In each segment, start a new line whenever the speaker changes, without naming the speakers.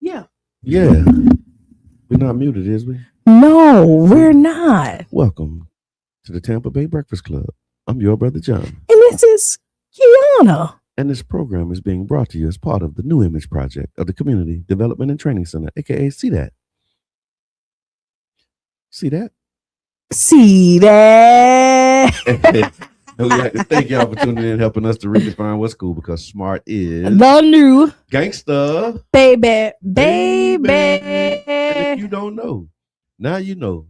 Yeah.
Yeah. We're not muted, is we?
No, we're not.
Welcome to the Tampa Bay Breakfast Club. I'm your brother John.
And this is Qiana.
And this program is being brought to you as part of the New Image Project of the Community Development and Training Center, aka See That. See that?
See that?
And we'd like to thank y'all for tuning in and helping us to redefine what's cool, because smart is
the new
gangsta.
Baby.
And if you don't know, now you know.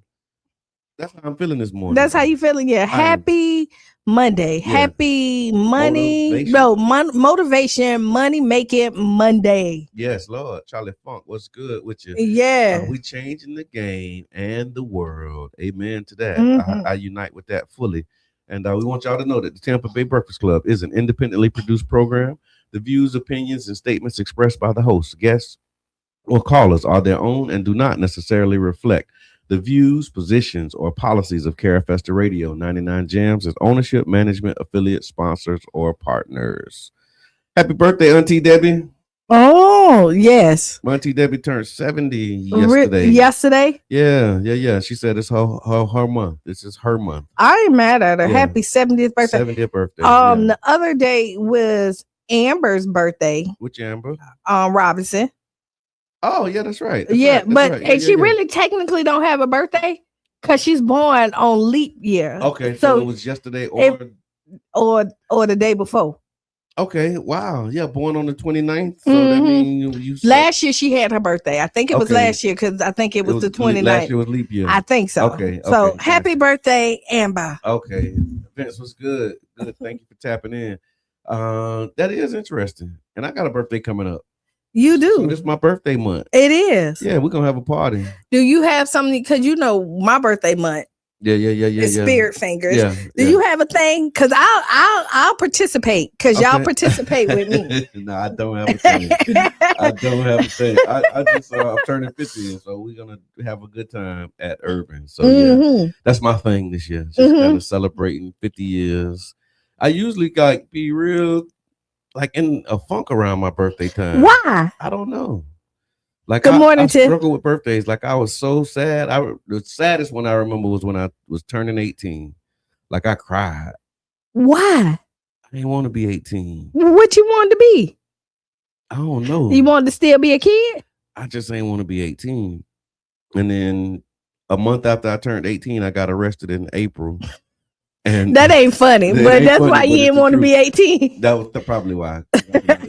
That's how I'm feeling this morning.
That's how you feeling? Yeah. Happy Monday.
Yeah.
Happy money.
Motivation.
Motivation, money making Monday.
Yes, Lord. Charlie Funk, what's good with you?
Yeah.
We changing the game and the world. Amen to that.
Mhm.
I unite with that fully. And we want y'all to know that the Tampa Bay Breakfast Club is an independently produced program. The views, opinions, and statements expressed by the hosts, guests, or callers are their own and do not necessarily reflect the views, positions, or policies of Carafesta Radio 99 Jams, its ownership, management, affiliate, sponsors, or partners. Happy birthday, Auntie Debbie.
Oh, yes.
My Auntie Debbie turned 70 yesterday.
Yesterday?
Yeah. She said it's her month. This is her month.
I ain't mad at her.
Yeah.
Happy 70th birthday.
70th birthday.
The other day was Amber's birthday.
Which Amber?
Robinson.
Oh, yeah, that's right.
She really technically don't have a birthday because she's born on leap year.
Okay, so it was yesterday
or the day before.
Okay, wow. Yeah, born on the 29th. So that means you
last year she had her birthday. I think it was last year because I think it was the 29th.
Last year was leap year.
I think so.
Okay.
So happy birthday, Amber.
Okay. Vince was good. Good. Thank you for tapping in. That is interesting. And I got a birthday coming up.
You do.
So this is my birthday month.
It is.
Yeah, we're gonna have a party.
Do you have something? Because you know my birthday month Spirit fingers.
Yeah,
Do you have a thing? Because I'll participate. Because y'all participate with me.
No, I don't have a thing. I don't have a thing. I just I'm turning 50, and so we're gonna have a good time at Urban. So yeah, that's my thing this year. Just kind of celebrating 50 years. I usually like be real like in a funk around my birthday time.
Why?
I don't know. Like
Good morning,
I
Tiff.
struggle with birthdays. Like I was so sad. The saddest one I remember was when I was turning 18. Like I cried.
Why?
I didn't want to be 18.
What you wanted to be?
I don't know.
You wanted to still be a kid?
I just ain't want to be 18. And then a month after I turned 18, I got arrested in April. And
that ain't funny, but that's why you didn't want to be 18.
That was probably why.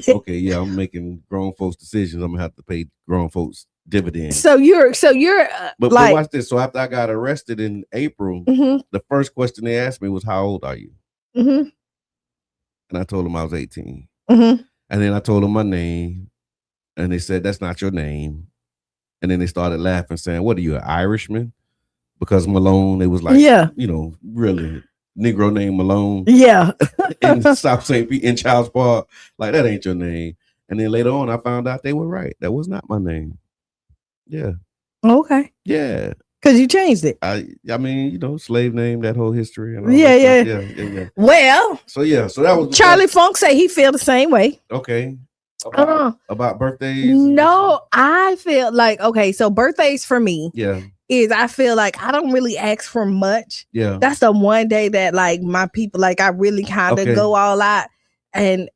Okay, yeah, I'm making grown folks decisions. I'm gonna have to pay grown folks dividends.
So you're
but watch this. So after I got arrested in April, the first question they asked me was, "How old are you?" And I told them I was 18. And then I told them my name, and they said, "That's not your name." And then they started laughing, saying, "What are you, an Irishman?" Because Malone, it was like, really. Negro named Malone.
Yeah.
In South St. Pete, in Child's Park. Like, that ain't your name. And then later on, I found out they were right. That was not my name. Yeah.
Okay.
Yeah.
Because you changed it.
I mean, slave name, that whole history. And all
yeah. Well.
So that was
Charlie Funk say he feel the same way.
Okay. About birthdays?
No, I feel like, okay, so birthdays for me.
Yeah.
Is I feel like I don't really ask for much.
Yeah.
That's the one day that like my people, like I really kind of go all out and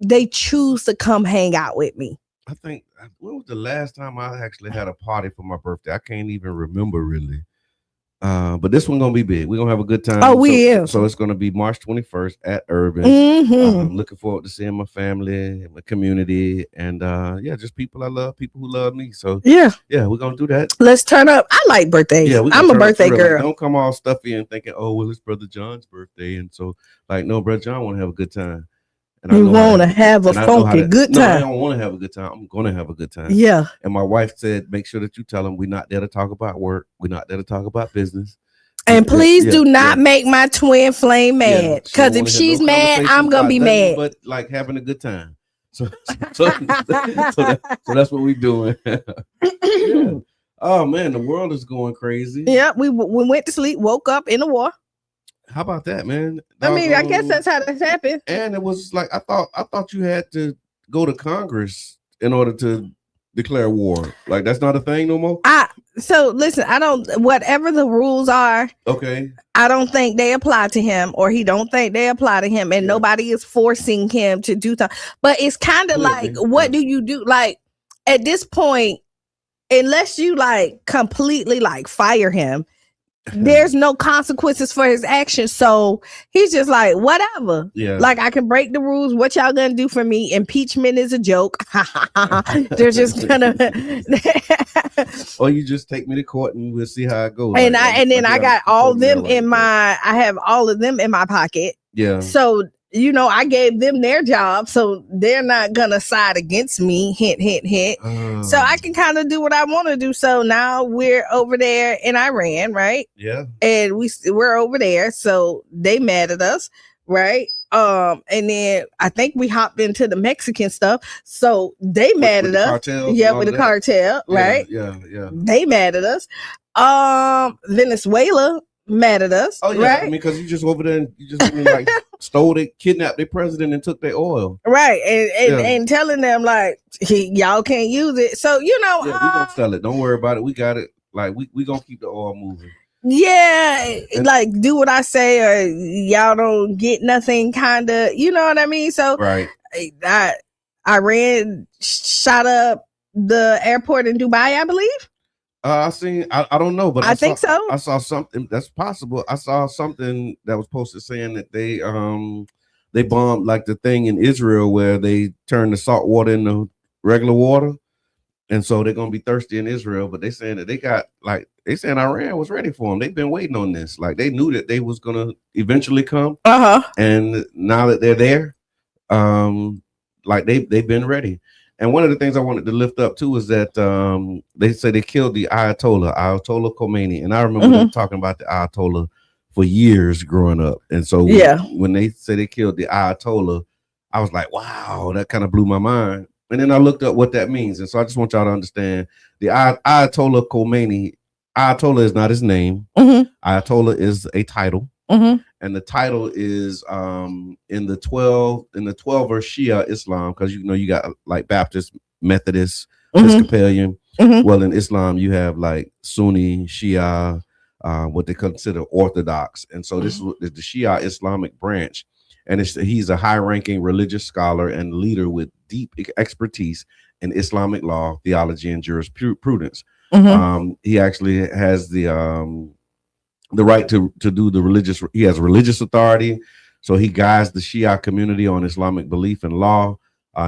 they choose to come hang out with me.
I think, when was the last time I actually had a party for my birthday? I can't even remember really. But this one gonna be big. We're gonna have a good time. So it's gonna be March 21st at Urban. I'm looking forward to seeing my family, my community, and just people I love, people who love me. So yeah, we're gonna do that.
Let's turn up. I like birthdays. Yeah, I'm a birthday girl.
Don't come all stuffy and thinking, oh well, it's Brother John's birthday, and so like, no, Brother John want to have a good time.
And you want to have a funky good time.
No, I don't want to have a good time. I'm going to have a good time.
Yeah.
And my wife said, make sure that you tell them we're not there to talk about work. We're not there to talk about business.
And please do not make my twin flame mad. Because if she's mad, I'm going to be mad.
But like having a good time. So that's what we're doing. Yeah. Oh, man, the world is going crazy.
Yeah, we went to sleep, woke up in the war.
How about that, man?
I mean, I guess that's how this happened.
And it was like I thought you had to go to Congress in order to declare war. Like that's not a thing no more.
So listen, whatever the rules are,
okay,
I don't think they apply to him, or he don't think they apply to him, and nobody is forcing him to do that. But it's kind of like, what do you do? Like at this point, unless you like completely like fire him, there's no consequences for his actions. So he's just like, whatever.
Yeah.
Like I can break the rules. What y'all gonna do for me? Impeachment is a joke. They're just gonna
or you just take me to court and we'll see how it goes.
And I got all of them in I have all of them in my pocket.
Yeah.
So I gave them their job, so they're not gonna side against me. Hint, hint, hint. So I can kind of do what I want to do. So now we're over there in Iran, right?
Yeah.
And we're over there, so they mad at us, right? And then I think we hopped into the Mexican stuff, so they mad at us. Yeah, with the cartel, right?
Yeah.
They mad at us. Venezuela mad at us.
Oh yeah,
right?
I mean, because you just over there and you just like kidnapped their president and took their oil.
Right. And telling them like y'all can't use it. So
we gonna sell it. Don't worry about it. We got it. Like we gonna keep the oil moving.
Yeah, like do what I say or y'all don't get nothing, kind of, you know what I mean? So
right.
Iran shot up the airport in Dubai, I believe.
I don't know, but
I think so.
I saw something that's possible. I saw something that was posted saying that they bombed like the thing in Israel where they turned the salt water into regular water, and so they're gonna be thirsty in Israel. But they saying that they saying Iran was ready for them. They've been waiting on this. Like they knew that they was gonna eventually come. And now that they're there, like they've been ready. And one of the things I wanted to lift up too is that they say they killed the Ayatollah Khomeini, and I remember them talking about the Ayatollah for years growing up. And so when they say they killed the Ayatollah, I was like, wow, that kind of blew my mind. And then I looked up what that means, and so I just want y'all to understand the Ayatollah Khomeini. Ayatollah is not his name. Ayatollah is a title. And the title is in the 12 or Shia Islam, because you got like Baptist, Methodist, Episcopalian. Well, in Islam you have like Sunni, Shia, what they consider Orthodox, and so this is the Shia Islamic branch, and he's a high-ranking religious scholar and leader with deep expertise in Islamic law, theology, and jurisprudence. He actually has the right to do the religious. He has religious authority, so he guides the Shia community on Islamic belief and law.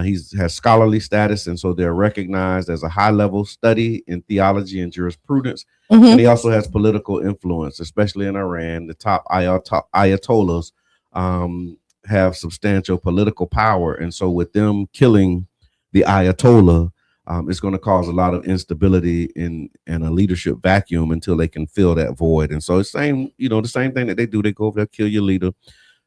He has scholarly status, and so they're recognized as a high-level study in theology and jurisprudence. And he also has political influence, especially in Iran. The top ayatollahs have substantial political power, and so with them killing the Ayatollah, it's going to cause a lot of instability in a leadership vacuum until they can fill that void. And so it's the same thing that they do. They go over there, kill your leader,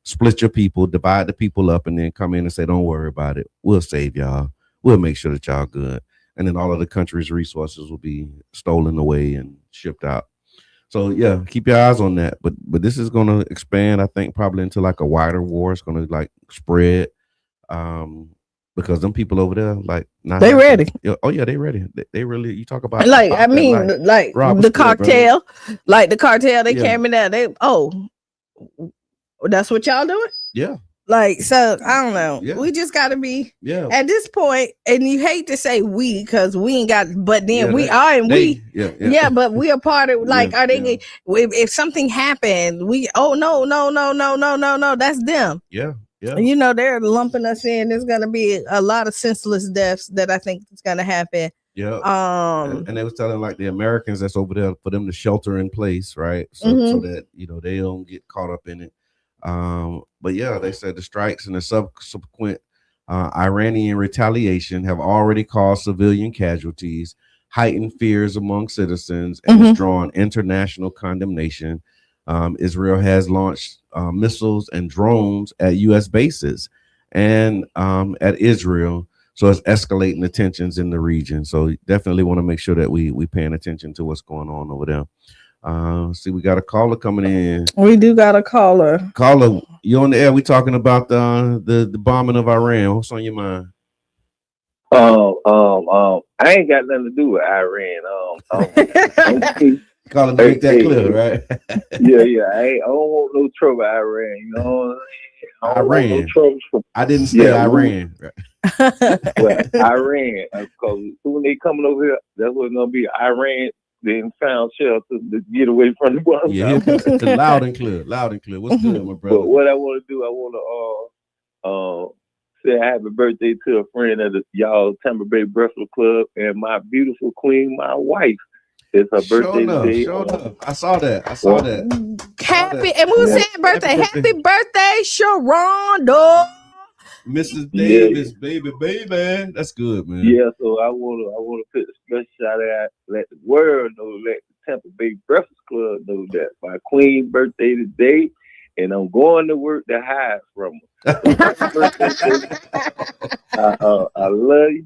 split your people, divide the people up, and then come in and say, don't worry about it. We'll save y'all. We'll make sure that y'all good. And then all of the country's resources will be stolen away and shipped out. So yeah, keep your eyes on that. But this is going to expand, I think, probably into like a wider war. It's going to like spread. Because them people over there, like,
they ready.
Oh yeah, they ready. They really. You talk about
like the cartel, brother. Like the cartel. They came in there. That's what y'all doing.
Yeah.
Like, so I don't know. Yeah. We just got to be at this point, and you hate to say we because we ain't got, but then we are, and but we are part of. Like, are they? If something happened, no, that's them.
Yeah.
Yeah. They're lumping us in. There's going to be a lot of senseless deaths that I think is going to happen.
Yeah. And they was telling like the Americans that's over there for them to shelter in place, right? So that, they don't get caught up in it. But yeah, they said the strikes and the subsequent Iranian retaliation have already caused civilian casualties, heightened fears among citizens, and has drawn international condemnation. Israel has launched missiles and drones at U.S. bases and at Israel. So it's escalating the tensions in the region. So definitely want to make sure that we paying attention to what's going on over there. See, we got a caller coming in.
We do got a caller.
Caller, you on the air. We talking about the bombing of Iran. What's on your mind?
I ain't got nothing to do with Iran.
Calling to make that clear, right?
Yeah. I don't want no trouble, Iran.
Iran. I didn't say Iran.
Well, Iran, because when they coming over here, that's what's gonna be. Iran then found shelter to get away from the bomb.
Yeah, loud and clear. What's good, my brother?
But what I want to do, I want to say happy birthday to a friend of y'all Tampa Bay Breakfast Club and my beautiful queen, my wife. It's her birthday today.
Sure enough. I saw that.
Happy, and who said birthday? Happy birthday, Sharonda.
Mrs. Davis, baby. That's good, man.
Yeah, so I wanna put a special shout out, let the world know, let the Tampa Bay Breakfast Club know that my queen birthday today, and I'm going to work to hide from her. I love you.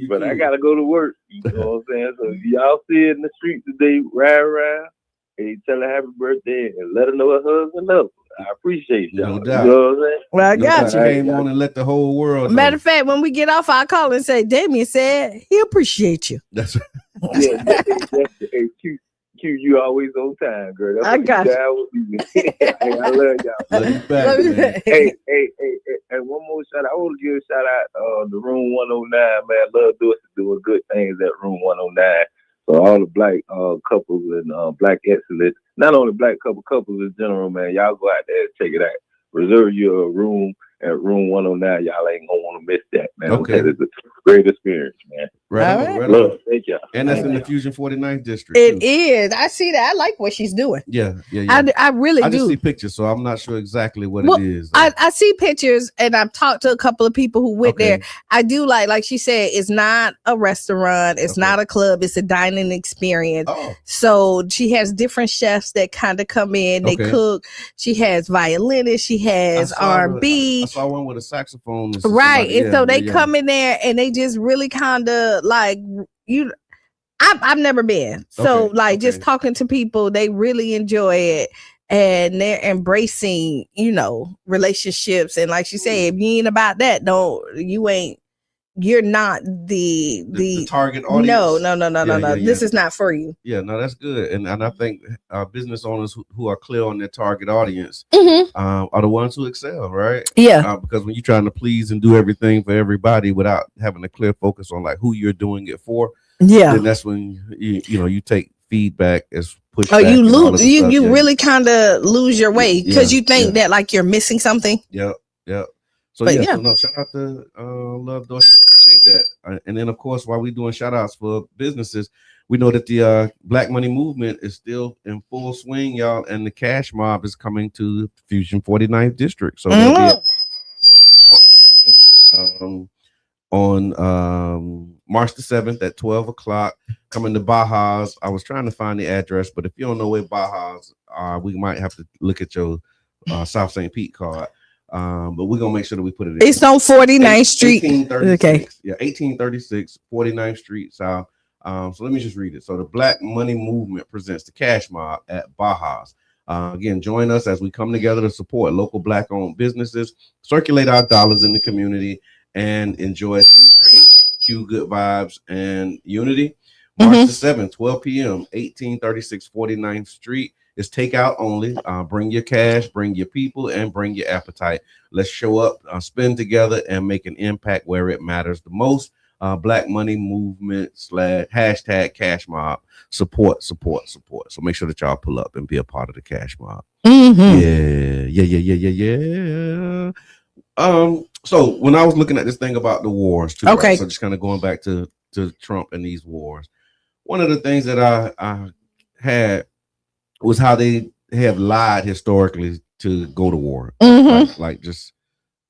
But I gotta go to work. You know what I'm saying? So if y'all see it in the street today, ride around, and tell her happy birthday and let her know her husband loves her. I appreciate y'all.
No doubt.
You know what I'm saying?
Well, I got you.
Came on and let the whole world know.
Matter of fact, when we get off, I'll call and say, Damien said he appreciate you.
That's right.
Yeah, that's Q, you always on time, girl. That's
I got
you. I love y'all.
Love you back, man.
Hey, one more shout out. I want to give a shout out the Room 109, man. Love doing good things at Room 109. So all the black couples and black excellence, not only black couples in general, man, y'all go out there and check it out. Reserve your room at Room 109. Y'all ain't gonna want to miss that, man.
Okay.
It's a great experience, man.
Right.
Love, thank y'all.
And that's in the Fusion 49th district.
It is. I see that. I like what she's doing.
Yeah.
I really do.
I just see pictures, so I'm not sure exactly what it is.
I see pictures, and I've talked to a couple of people who went there. I do like she said, it's not a restaurant, it's not a club, it's a dining experience. So she has different chefs that kind of come in, they cook. She has violinists, she has R&B.
I saw one with a saxophone.
Right, and so they come in there and they just really kind of like you. I've never been, so just talking to people, they really enjoy it. And they're embracing, relationships. And like she said, if you ain't about that, you're not the
target audience.
No. This is not for you.
Yeah, no, that's good. And I think business owners who are clear on their target audience are the ones who excel, right?
Yeah.
Because when you're trying to please and do everything for everybody without having a clear focus on like who you're doing it for, then that's when you take feedback as pushback.
You lose. You really kind of lose your way because you think that like you're missing something.
Yeah. So shout out to Love Dorsey. Appreciate that. And then of course, while we're doing shout outs for businesses, we know that the Black Money movement is still in full swing, y'all, and the cash mob is coming to Fusion 49th district. So on March the 7th at 12 o'clock, coming to Baja's. I was trying to find the address, but if you don't know where Baja's are, we might have to look at your South St. Pete card. But we're gonna make sure that we put it in.
It's on 49th Street.
1836. Yeah, 1836, 49th Street South. So let me just read it. So the Black Money Movement presents the Cash Mob at Baja's. Again, join us as we come together to support local Black-owned businesses, circulate our dollars in the community, and enjoy some great good vibes and unity. March the 7th, 12 p.m., 1836 49th Street. It's takeout only. Bring your cash, bring your people, and bring your appetite. Let's show up, spend together, and make an impact where it matters the most. Black Money Movement / hashtag Cash Mob. Support. So make sure that y'all pull up and be a part of the Cash Mob. Yeah. So when I was looking at this thing about the wars too, right? So just kind of going back to Trump and these wars, one of the things that I had was how they have lied historically to go to war, like just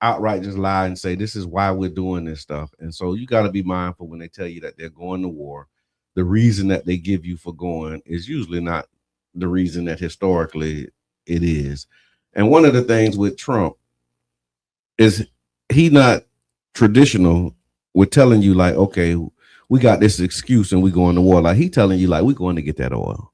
outright just lie and say this is why we're doing this stuff. And so you got to be mindful when they tell you that they're going to war. The reason that they give you for going is usually not the reason that historically it is. And one of the things with Trump is he not traditional with telling you like, okay, we got this excuse and we going to war. Like he telling you like, we're going to get that oil.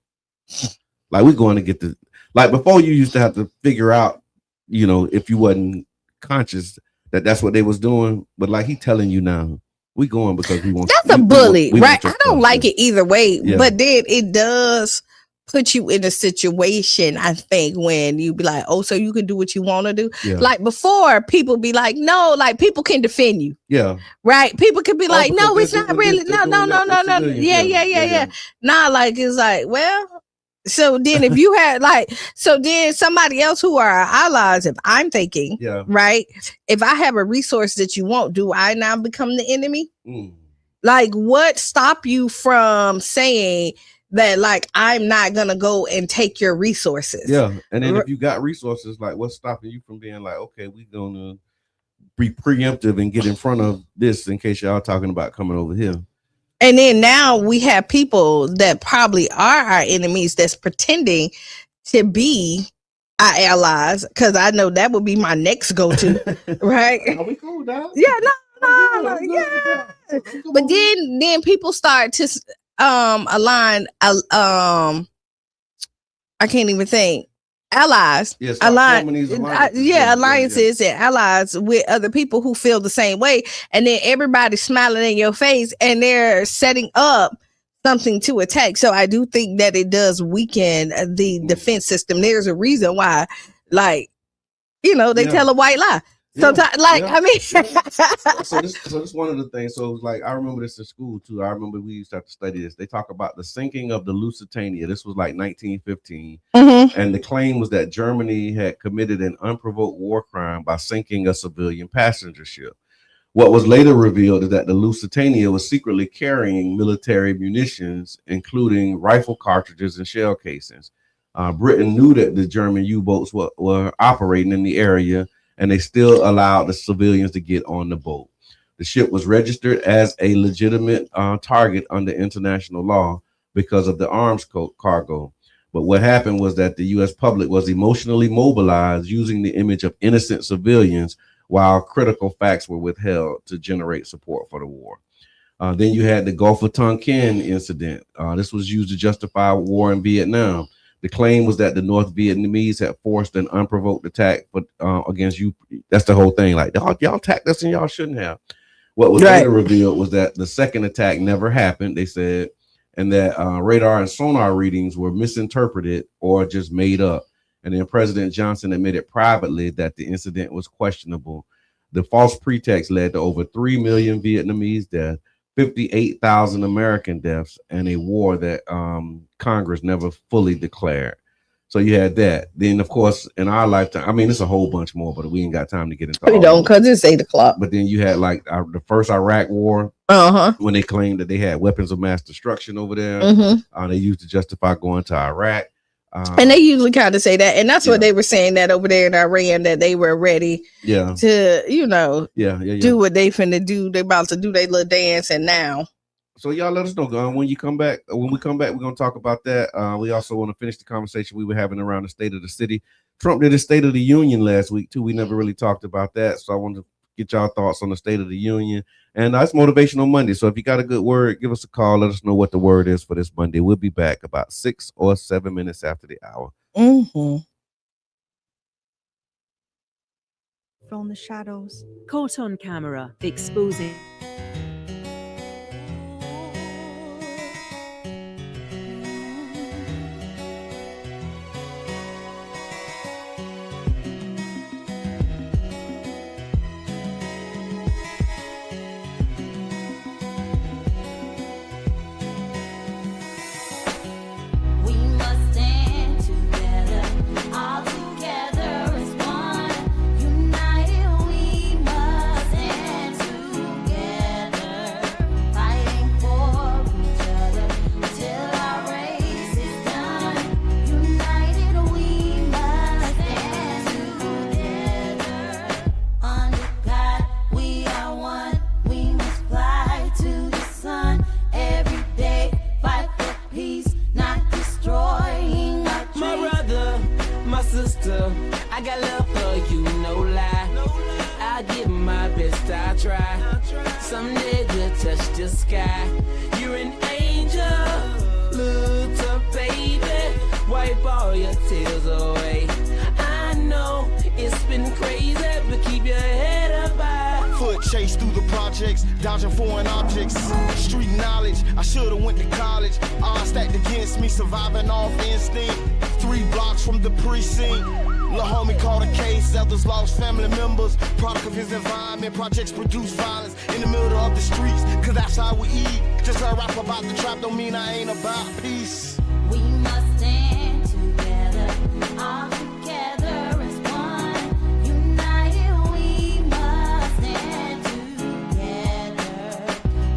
Like we're going to get the, like before you used to have to figure out, if you wasn't conscious that that's what they was doing. But like he telling you now, we going because we want.
That's a bully, right? I don't like it either way, but then it does put you in a situation, I think, when you be like, oh, so you can do what you want to do. Like before, people be like, no, like people can defend you. Right? People can be like, no, it's not really. No. Yeah. Nah, like it's like, well. So then if you had then somebody else who are our allies, if I'm thinking, right, if I have a resource that you want, do I now become the enemy? Like what stop you from saying that like I'm not gonna go and take your resources? And
then if you got resources, like what's stopping you from being like, okay, we're gonna be preemptive and get in front of this in case y'all talking about coming over here.
And then now we have people that probably are our enemies that's pretending to be our allies, because I know that would be my next go-to, right?
Are we cool now?
Yeah, no. But then people start to align. I can't even think. Allies, alliances and allies with other people who feel the same way, and then everybody's smiling in your face and they're setting up something to attack. So I do think that it does weaken the defense system. There's a reason why, like, they tell a white lie. Sometimes, I mean,
so this one of the things. So like I remember this in school too. I remember we used to have to study this. They talk about the sinking of the Lusitania. This was like 1915, and the claim was that Germany had committed an unprovoked war crime by sinking a civilian passenger ship. What was later revealed is that the Lusitania was secretly carrying military munitions, including rifle cartridges and shell casings. Britain knew that the German U-boats were operating in the area, and they still allowed the civilians to get on the boat. The ship was registered as a legitimate target under international law because of the arms cargo. But what happened was that the U.S. public was emotionally mobilized using the image of innocent civilians while critical facts were withheld to generate support for the war. Then you had the Gulf of Tonkin incident. This was used to justify war in Vietnam. The claim was that the North Vietnamese had forced an unprovoked attack against you. That's the whole thing. Like, y'all attacked us and y'all shouldn't have. What was later revealed was that the second attack never happened, they said, and that radar and sonar readings were misinterpreted or just made up. And then President Johnson admitted privately that the incident was questionable. The false pretext led to over 3 million Vietnamese deaths, 58,000 American deaths, and a war that Congress never fully declared. So you had that. Then, of course, in our lifetime, I mean, it's a whole bunch more, but we ain't got time to get into all. We
don't, because it's 8 o'clock.
But then you had like the first Iraq war, when they claimed that they had weapons of mass destruction over there. They used to justify going to Iraq.
And they usually kind of say that, and that's what they were saying, that over there in Iran, that they were ready to, do what they finna do. They about to do their little dance, and now.
So y'all let us know, when you come back. When we come back, we're gonna talk about that. We also want to finish the conversation we were having around the state of the city. Trump did his State of the Union last week too. We never really talked about that, so I wanted to get y'all thoughts on the State of the Union. And it's Motivational Monday, so if you got a good word, give us a call. Let us know what the word is for this Monday. We'll be back about 6 or 7 minutes after the hour.
From the shadows,
caught on camera, exposing.
Dodging foreign objects, street knowledge. I should've went to college. Odds stacked against me, surviving off instinct. 3 blocks from the precinct. Lil' homie caught a case, others lost family members. Product of his environment, projects produce violence in the middle of the streets. Cause that's how we eat. Just a rap about the trap don't mean I ain't about peace.
We must stand together, all together as one. United we must stand together,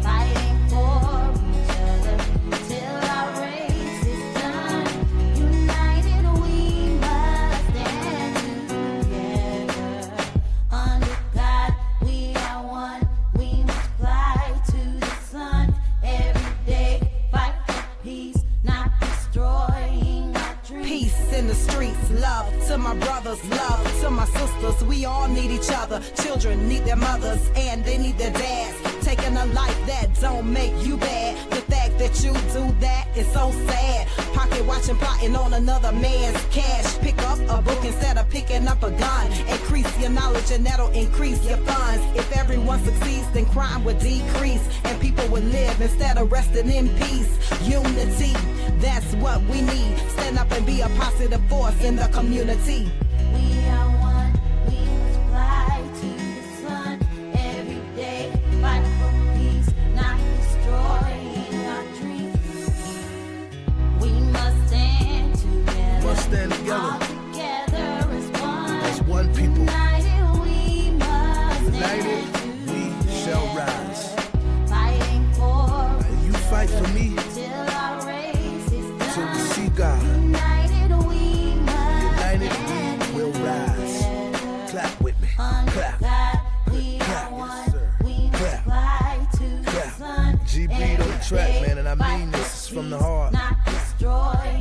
fighting for each other till our race is done. United we must stand together. Under God we are one. We must fly to the sun every day. Fight for peace, not destroying our dreams.
Peace in the streets, love to my brothers, love to my sisters. We all need each other. Children need their mothers and they need their dads. Taking a life that don't make you bad. The fact that you do that is so sad. Pocket watching, plotting on another man's cash. Pick up a book instead of picking up a gun. Increase your knowledge and that'll increase your funds. If everyone succeeds, then crime would decrease and people would live instead of resting in peace. Unity, that's what we need. Stand up and be a positive force in the community.
We are one, we must fly to the sun every day. Fight for peace, not destroying our dreams. We must stand together.
Must stand together.
All together as one.
As one people.
United we must
United
stand
we G beat on the track, man, and I mean this is from the heart.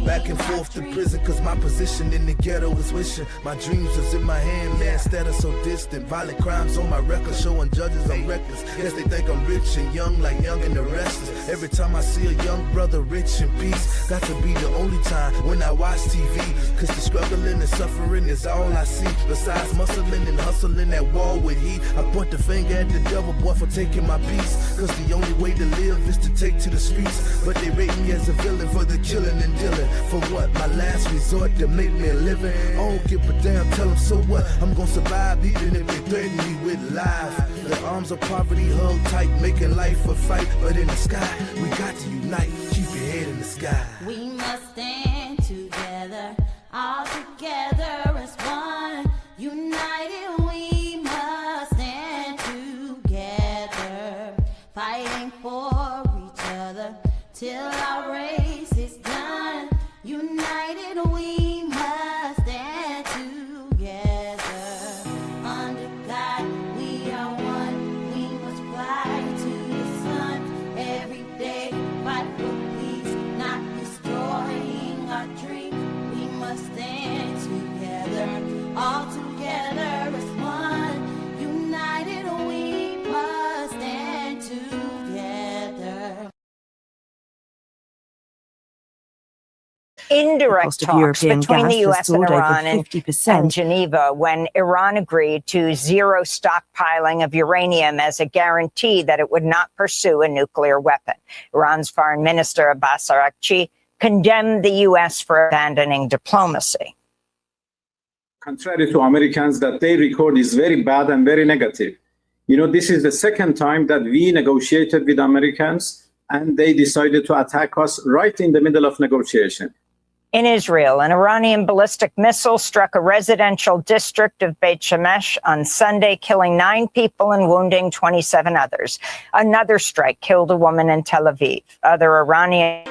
Back and forth to prison, cause my position in the ghetto is wishing. My dreams is in my hand, man, instead of so distant. Violent crimes on my record, showing judges I'm reckless. Yes, they think I'm rich and young, like Young and the Restless. Every time I see a young brother rich in peace, got to be the only time when I watch TV. Cause the struggling and suffering is all I see. Besides muscling and hustling at wall with heat, I point the finger at the devil, boy, for taking my peace. Cause the only way to live is to take to the streets. But they rate me as a villain for the killing and dealing. For what? My last resort to make me a living. I don't give a damn, tell them so what? I'm gonna survive even if they threaten me with life. The arms of poverty held tight, making life a fight. But in the sky, we got to unite. Keep your head in the sky.
We must stand together, all together as one. United, we must stand together, fighting for each other till our race is done. United, we must stand together. Under God, we are one. We must fly to the sun every day. Fight for peace, not destroying our dream. We must stand together, all together as one. United, we must stand together.
Indirect
cost of
talks
European
between the
gas
U.S.
has
and
soared over
Iran and
50%.
Geneva when Iran agreed to zero stockpiling of uranium as a guarantee that it would not pursue a nuclear weapon. Iran's Foreign Minister Abbas Araghchi condemned the U.S. for abandoning diplomacy.
Contrary to Americans, that their record is very bad and very negative. You know, this is the second time that we negotiated with Americans and they decided to attack us right in the middle of negotiation.
In Israel, an Iranian ballistic missile struck a residential district of Beit Shemesh on Sunday, killing 9 people and wounding 27 others. Another strike killed a woman in Tel Aviv. Other Iranian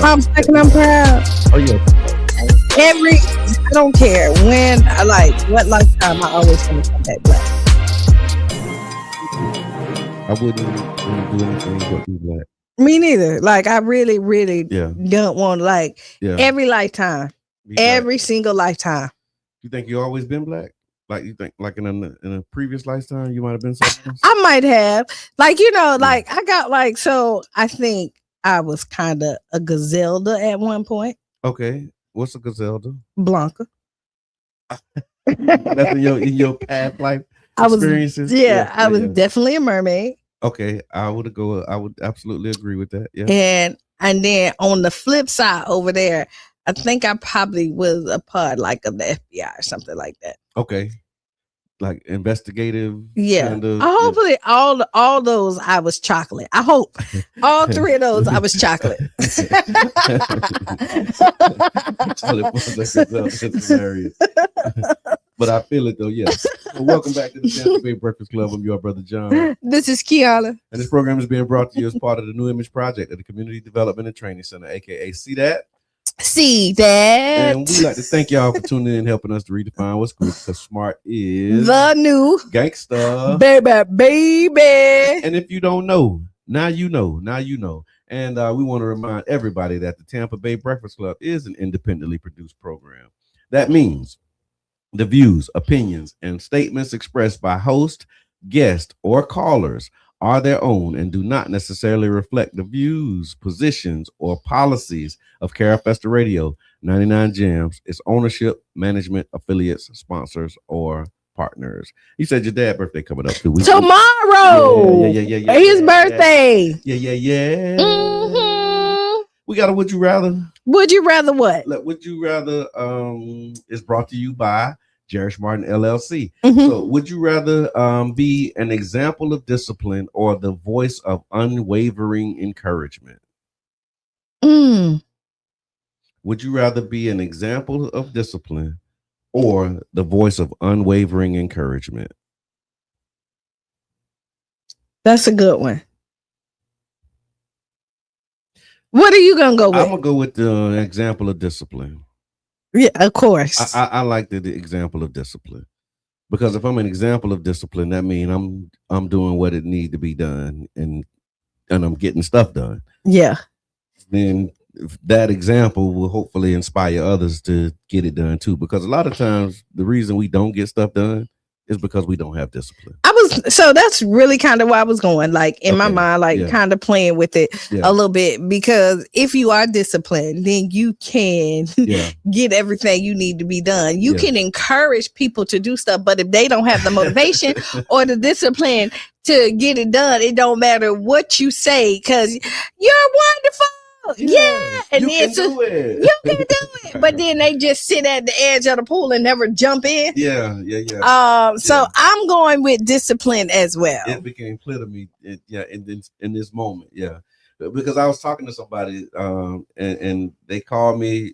I'm second, I'm proud.
Oh yeah.
I don't care when, I like, what lifetime, I always want to come back black.
I wouldn't do anything but be black.
Me neither. Like, I really, really
Yeah.
don't want, like,
Yeah.
every lifetime,
Be black.
every single lifetime.
You think you always been black? Like you think like in a previous lifetime you might have been something else?
I might have. Like, like I got like, so I think I was kind of a Gazelda at one point.
Okay. What's a Gazelda?
Blanca.
That's in your past life
I was,
experiences?
I was definitely a mermaid.
Okay. I would absolutely agree with that. Yeah.
And then on the flip side over there, I think I probably was a part like of the FBI or something like that.
Okay. Like investigative.
Yeah.
Kind of,
Hopefully all those I was chocolate. I hope all three of those I was chocolate.
It's hilarious. But I feel it though, yes. Well, welcome back to the Tampa Bay Breakfast Club. I'm your brother John.
This is Qiana.
And this program is being brought to you as part of the New Image Project at the Community Development and Training Center, aka See That.
See that.
And we'd like to thank y'all for tuning in and helping us to redefine what's cool, because smart is
the new
gangsta.
Baby.
And if you don't know, now you know. Now you know. And we want to remind everybody that the Tampa Bay Breakfast Club is an independently produced program. That means the views, opinions, and statements expressed by host, guest, or callers are their own and do not necessarily reflect the views, positions, or policies of Carafesta Radio, 99 Jams, its ownership, management, affiliates, sponsors, or partners. You said your dad's birthday coming up 2 weeks.
Tomorrow.
Yeah.
His birthday.
Yeah.
Mm-hmm.
We got a Would You Rather.
Would you rather what?
Would You Rather is brought to you by Jerish Martin LLC.
Mm-hmm.
So would you rather be an example of discipline or the voice of unwavering encouragement? Would you rather be an example of discipline or the voice of unwavering encouragement?
That's a good one. What are you gonna go with?
I'm gonna go with the example of discipline.
Yeah, of course.
I like the example of discipline, because if I'm an example of discipline, that means I'm doing what it needs to be done, and I'm getting stuff done.
Yeah.
Then that example will hopefully inspire others to get it done too. Because a lot of times the reason we don't get stuff done is because we don't have discipline.
So that's really kind of where I was going, like in my mind, like kind of playing with it a little bit, because if you are disciplined, then you can get everything you need to be done. You can encourage people to do stuff, but if they don't have the motivation or the discipline to get it done, it don't matter what you say, because you're wonderful. Yeah, and then you can do it, but then they just sit at the edge of the pool and never jump in. So I'm going with discipline as well.
It became clear to me, in this moment, because I was talking to somebody, and they called me.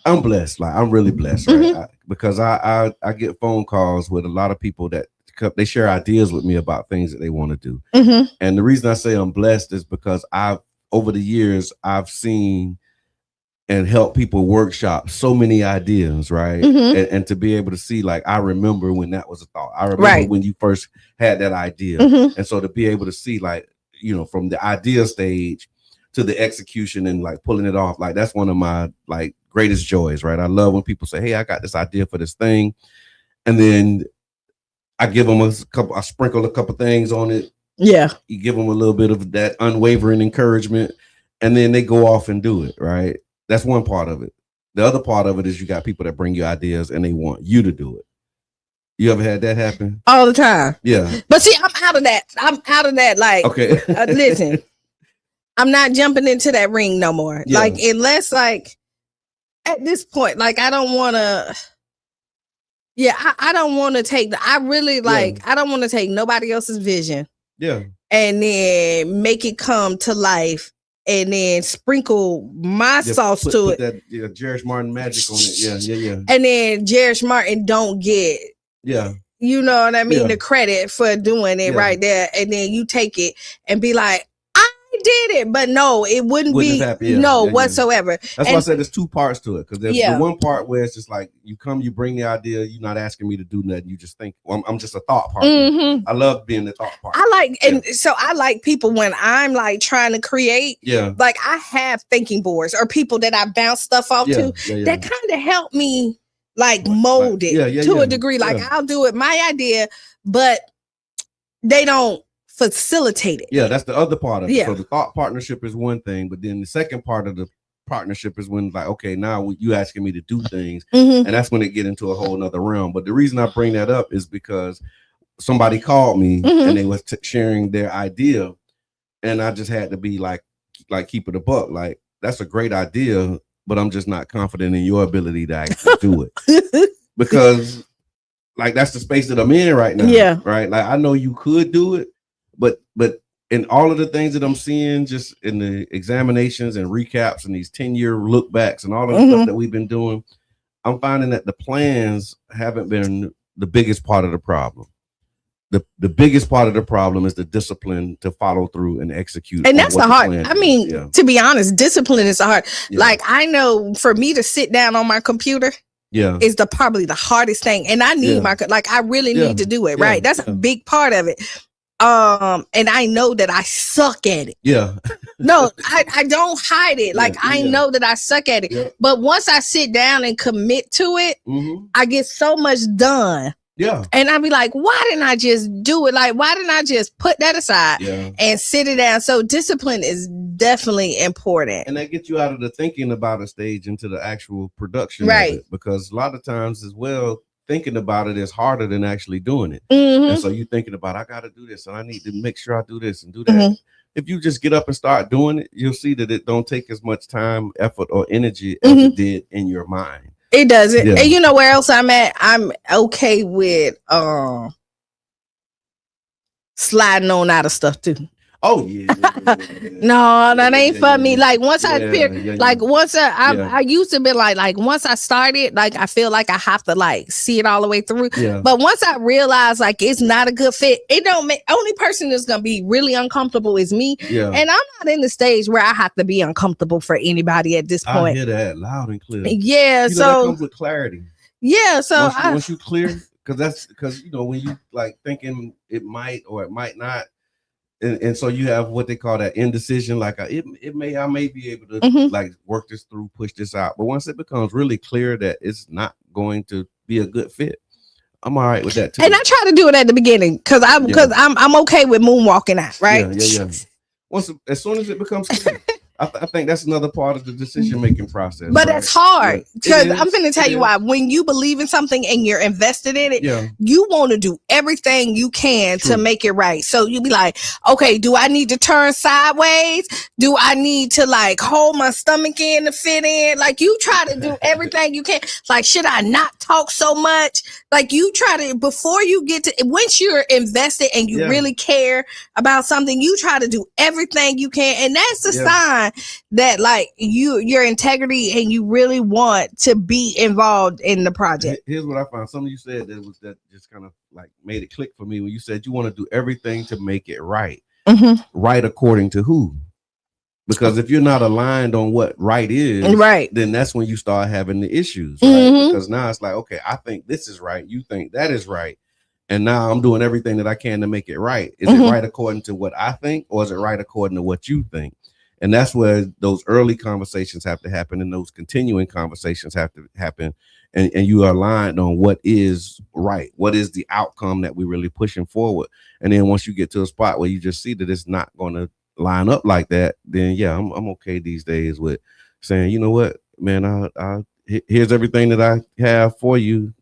I'm blessed, like I'm really blessed, right? Because I get phone calls with a lot of people that they share ideas with me about things that they want to do, and the reason I say I'm blessed is because over the years, I've seen and helped people workshop so many ideas, right? And to be able to see, like, I remember when that was a thought. I remember when you first had that idea. And so to be able to see, like, from the idea stage to the execution and like pulling it off, like that's one of my like greatest joys, right? I love when people say, hey, I got this idea for this thing. And then I give them I sprinkle a couple things on it. Yeah, you give them a little bit of that unwavering encouragement, and then they go off and do it. Right, that's one part of it. The other part of it is you got people that bring you ideas and they want you to do it. You ever had that happen?
All the time.
Yeah,
but see, I'm out of that. Like, okay, listen, I'm not jumping into that ring no more. Yeah. Like, unless like at this point, like I don't want to. Yeah, I don't want to take I don't want to take nobody else's vision. Yeah. And then make it come to life and then sprinkle my sauce to it.
That Jerish Martin magic on it. Yeah.
And then Jerish Martin don't get you know what I mean, the credit for doing it right there. And then you take it and be like, I did it, but no, it wouldn't be whatsoever.
That's why I said there's two parts to it, because there's the one part where it's just like you bring the idea, you're not asking me to do nothing, you just think, well, I'm just a thought partner. I love being the thought partner.
I like people when I'm like trying to create. Like I have thinking boards or people that I bounce stuff off to that kind of help me like mold it to a degree. Like I'll do it my idea, but they don't facilitate it.
Yeah, that's the other part of it.
Yeah.
So the thought partnership is one thing, but then the second part of the partnership is when like, okay, now you asking me to do things, and that's when it get into a whole nother realm. But the reason I bring that up is because somebody called me and they was sharing their idea, and I just had to be like keep it a buck. Like, that's a great idea, but I'm just not confident in your ability to actually do it. Because like that's the space that I'm in right now.
Yeah.
Right. Like I know you could do it, but in all of the things that I'm seeing just in the examinations and recaps and these 10-year look backs and all of the stuff that we've been doing, I'm finding that the plans haven't been the biggest part of the problem. The biggest part of the problem is the discipline to follow through and execute.
And that's the hard. I mean, to be honest, discipline is hard. Yeah. Like I know for me to sit down on my computer is probably the hardest thing. And I need I really need to do it. Right. That's a big part of it. And I know that I suck at it.
Yeah.
No, I don't hide it. Like I know that I suck at it. Yeah. But once I sit down and commit to it, I get so much done.
Yeah.
And I'd be like, why didn't I just do it? Like, why didn't I just put that aside and sit it down? So discipline is definitely important.
And that gets you out of the thinking about a stage into the actual production.
Right.
Of it, because a lot of times as well, thinking about it is harder than actually doing it. And so you're thinking about, I got to do this and I need to make sure I do this and do that. If you just get up and start doing it, you'll see that it don't take as much time, effort, or energy as it did in your mind.
It doesn't. Yeah. And you know where else I'm at? I'm okay with sliding on out of stuff too.
Oh yeah.
No, that ain't for me. Like once I used to be like once I started, like I feel like I have to like see it all the way through. Yeah. But once I realize like it's not a good fit, it don't make only person that's gonna be really uncomfortable is me. Yeah. And I'm not in the stage where I have to be uncomfortable for anybody at this point.
I hear that loud and clear.
Yeah.
So that comes with clarity.
Yeah. So
once you clear, because you know when you like thinking it might or it might not. And so you have what they call that indecision, like I may be able to like work this through, push this out. But once it becomes really clear that it's not going to be a good fit, I'm all right with that too.
And I try to do it at the beginning because I'm okay with moonwalking out, right?
Yeah. As soon as it becomes clear. I think that's another part of the decision-making process.
But it's hard because I'm going to tell you why. When you believe in something and you're invested in it, you want to do everything you can to make it right. So you be like, okay, do I need to turn sideways? Do I need to like hold my stomach in to fit in? Like you try to do everything you can. Like, should I not talk so much? Like you try to, before you get to, once you're invested and you really care about something, you try to do everything you can. And that's a sign that like your integrity and you really want to be involved in the project.
Here's what I found. Something you said that just kind of like made it click for me when you said you want to do everything to make it right. Right according to who? Because if you're not aligned on what right is, then that's when you start having the issues, right? Because now it's like, okay, I think this is right. You think that is right. And now I'm doing everything that I can to make it right. Is it right according to what I think, or is it right according to what you think? And that's where those early conversations have to happen, and those continuing conversations have to happen. And you are aligned on what is right. What is the outcome that we're really pushing forward? And then once you get to a spot where you just see that it's not going to line up like that, then I'm okay these days with saying, you know what, man, here's everything that I have for you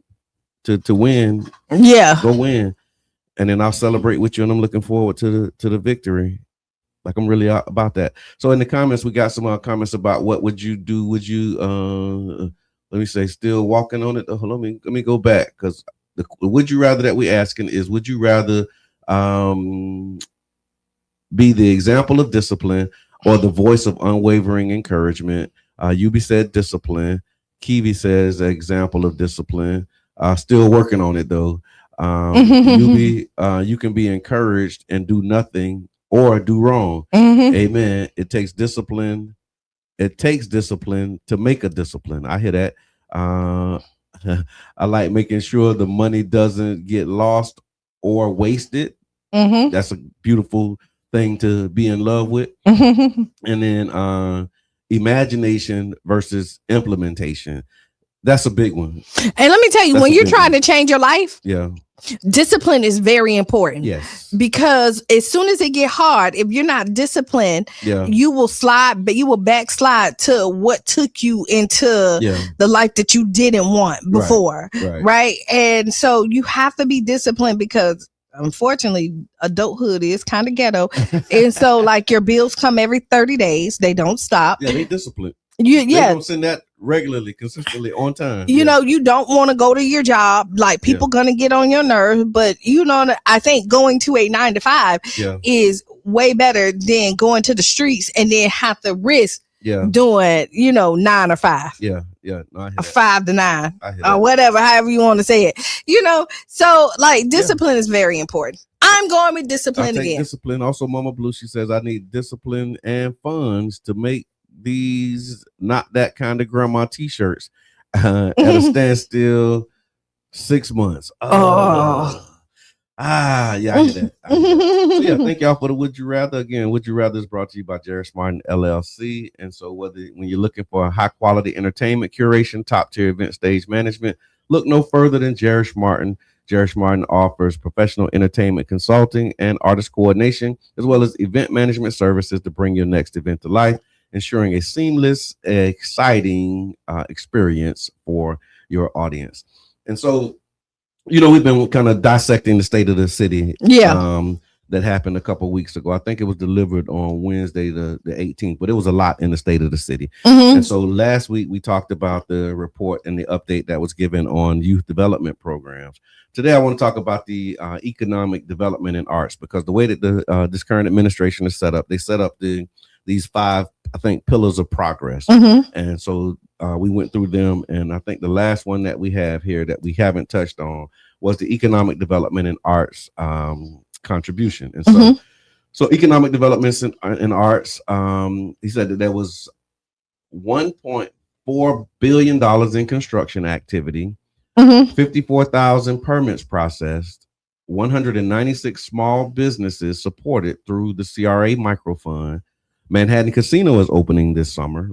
to win.
Yeah.
Go win. And then I'll celebrate with you, and I'm looking forward to the victory. Like I'm really about that. So in the comments, we got some comments about what would you do? Would you let me say still walking on it? Let me go back, because the would you rather that we asking is, would you rather be the example of discipline or the voice of unwavering encouragement? Yubi said discipline. Kiwi says example of discipline. Still working on it though. Yubi, you can be encouraged and do nothing or do wrong. Amen. It takes discipline. It takes discipline to make a discipline. I hear that. I like making sure the money doesn't get lost or wasted. That's a beautiful thing to be in love with. And then imagination versus implementation. That's a big one.
And let me tell you,
That's
when
a
you're
big
trying
one.
to change your life,
Yeah.
discipline is very important.
Yes.
Because as soon as it get hard, if you're not disciplined,
Yeah.
you will slide, but you will backslide to what took you into
Yeah.
the life that you didn't want before. Right. And so you have to be disciplined because unfortunately adulthood is kind of ghetto. And so like your bills come every 30 days. They don't stop.
Yeah, they disciplined.
They
don't send that regularly, consistently, on time.
You know, you don't want to go to your job. Like people gonna get on your nerves, but you know, I think going to a 9 to 5 is way better than going to the streets and then have to risk doing, 9 or 5.
Yeah. No, I hear that.
5 to 9
I hear
or
that.
whatever, however you want to say it. So like discipline is very important. I'm going with discipline again.
Discipline. Also, Mama Blue, she says, I need discipline and funds to make these not that kind of grandma t-shirts at a standstill 6 months. Yeah, I hear that. So yeah, thank y'all for the Would You Rather. Again, Would You Rather is brought to you by Jerris Martin LLC. And so when you're looking for a high quality entertainment curation, top tier event stage management, look no further than Jerris Martin. Jerris Martin offers professional entertainment consulting and artist coordination, as well as event management services to bring your next event to life, ensuring a seamless, exciting experience for your audience. And so, we've been kind of dissecting the state of the city. That happened a couple of weeks ago. I think it was delivered on Wednesday, the 18th, but it was a lot in the state of the city. And so last week we talked about the report and the update that was given on youth development programs. Today I want to talk about the economic development in arts, because the way that this current administration is set up, they set up these 5, I think, pillars of progress. And so we went through them. And I think the last one that we have here that we haven't touched on was the economic development in arts contribution. And so economic developments in arts, he said that there was $1.4 billion in construction activity, 54,000 permits processed, 196 small businesses supported through the CRA microfund. Manhattan Casino is reopening this summer.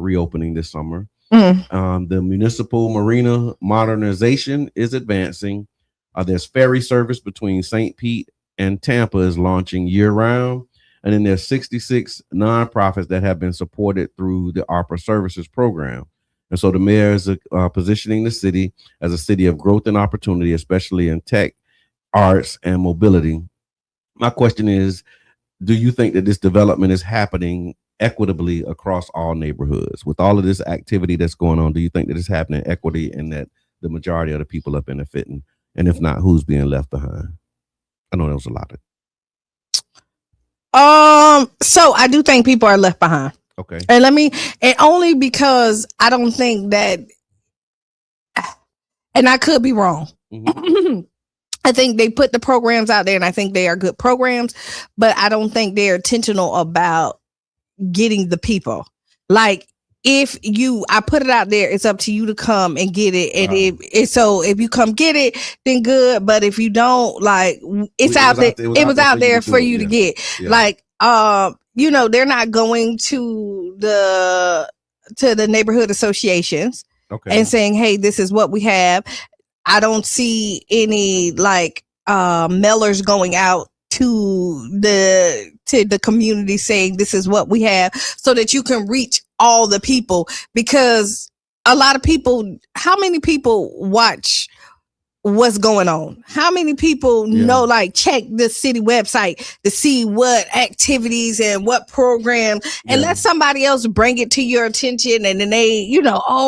The municipal marina modernization is advancing. There's ferry service between St. Pete and Tampa is launching year round. And then there's 66 nonprofits that have been supported through the ARPA services program. And so the mayor is positioning the city as a city of growth and opportunity, especially in tech, arts, and mobility. My question is, do you think that this development is happening equitably across all neighborhoods? With all of this activity that's going on, do you think that it's happening equity and that the majority of the people are benefiting? And if not, who's being left behind? I know there was a lot of.
So I do think people are left behind.
Okay.
And only because I don't think that, and I could be wrong. I think they put the programs out there and I think they are good programs, but I don't think they're intentional about getting the people. Like, I put it out there, it's up to you to come and get it. And if you come get it, then good. But if you don't, like, it was out there for you to get. Yeah. Like, they're not going to the neighborhood associations and saying, hey, this is what we have. I don't see any mailers going out to the community saying this is what we have, so that you can reach all the people, because a lot of people, how many people watch what's going on? How many people know, check the city website to see what activities and what programs, and let somebody else bring it to your attention, and then they,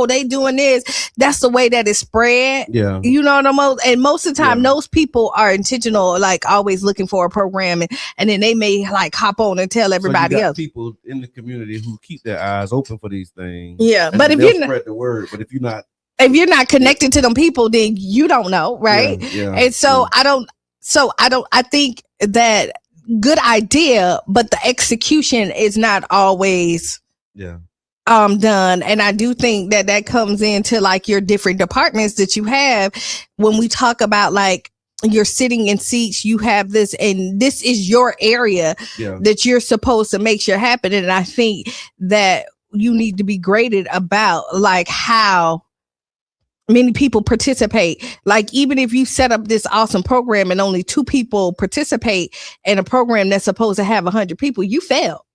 they doing this. That's the way that it's spread.
Yeah.
And most of the time those people are intentional, always looking for a program, and then they may hop on and tell everybody else.
People in the community who keep their eyes open for these things.
Yeah. But if you
spread the word, but if you're not
connected to them people, then you don't know, right? And so I think that good idea, but the execution is not always done. And I do think that comes into your different departments that you have. When we talk about you're sitting in seats, you have this, and this is your area that you're supposed to make sure happen. And I think that you need to be graded about how many people participate. Like, even if you set up this awesome program and only 2 people participate in a program that's supposed to have 100 people, you fail.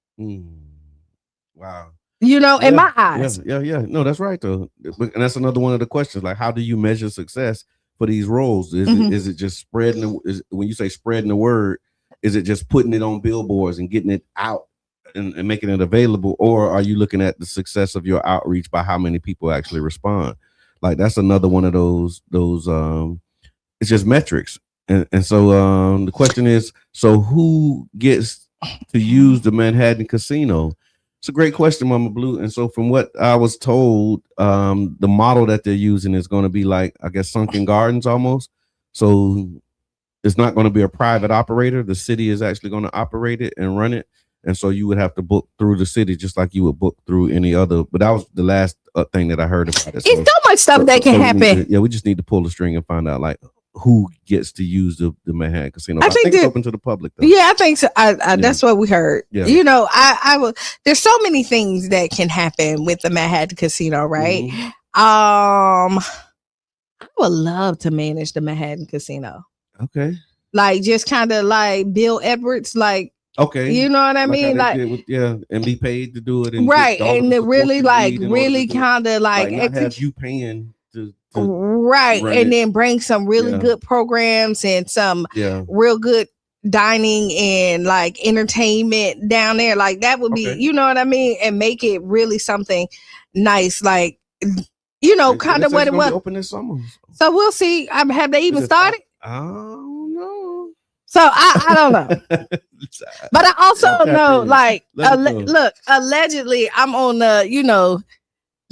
Wow.
You know, in my eyes.
Yeah. No, that's right though. And that's another one of the questions. Like, how do you measure success for these roles? Is it just spreading when you say spreading the word, is it just putting it on billboards and getting it out and making it available? Or are you looking at the success of your outreach by how many people actually respond? Like, that's another one of those it's just metrics. And so the question is, so who gets to use the Manhattan Casino? It's a great question, Mama Blue. And so from what I was told, the model that they're using is going to be like, I guess, sunken gardens almost. So it's not going to be a private operator. The city is actually going to operate it and run it. And so you would have to book through the city just like you would book through any other. But that was the last thing that I heard about it.
It's so much stuff that can happen.
We just need to pull the string and find out like who gets to use the Manhattan Casino.
I think
it's open to the public though.
Yeah, I think so. That's what we heard.
Yeah.
You know, I will. There's so many things that can happen with the Manhattan Casino, right?
Mm-hmm.
I would love to manage the Manhattan Casino.
Okay.
Like, just kind of like Bill Edwards, like.
Okay.
You know what I mean? Like,
and be paid to do it. And
right. And it really kind of like
not have you paying to
right. And then bring some really good programs and some real good dining and like entertainment down there. Like, that would be, you know what I mean? And make it really something nice. Like, you know, kind of what it was.
Open this summer.
So we'll see. Have they even started?
I don't know.
So I don't know. But I also know, like, look, allegedly I'm on the, you know,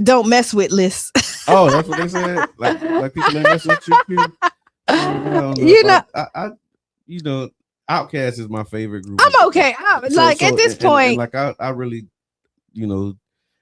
don't mess with list.
Oh, that's what they said. Like people ain't messing with you.
You know,
I you know, Outkast is my favorite group.
I'm okay. At this point,
like I really, you know,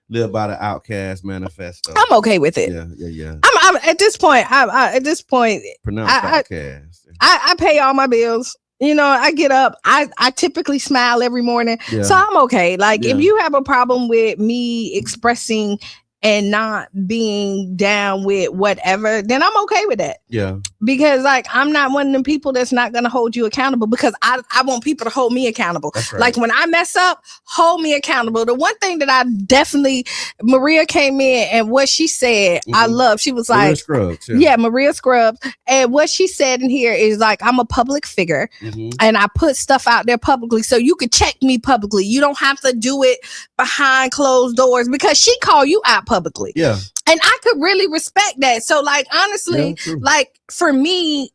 live by the Outkast manifesto.
I'm okay with it.
Yeah.
I'm at this point. At this point.
Pronounce Outkast.
I pay all my bills. You know, I get up. I typically smile every morning, so I'm okay. Like, if you have a problem with me expressing and not being down with whatever, then I'm okay with that.
Yeah.
Because like, I'm not one of them people that's not going to hold you accountable, because I want people to hold me accountable.
That's right.
Like, when I mess up, hold me accountable. The one thing that I definitely, Maria came in and what she said, I love. She was
Maria
like,
Scrubs,
Maria Scrubs. And what she said in here is like, I'm a public figure and I put stuff out there publicly, so you could check me publicly. You don't have to do it behind closed doors, because she called you out publicly.
Yeah.
And I could really respect that. So like, honestly, like for me,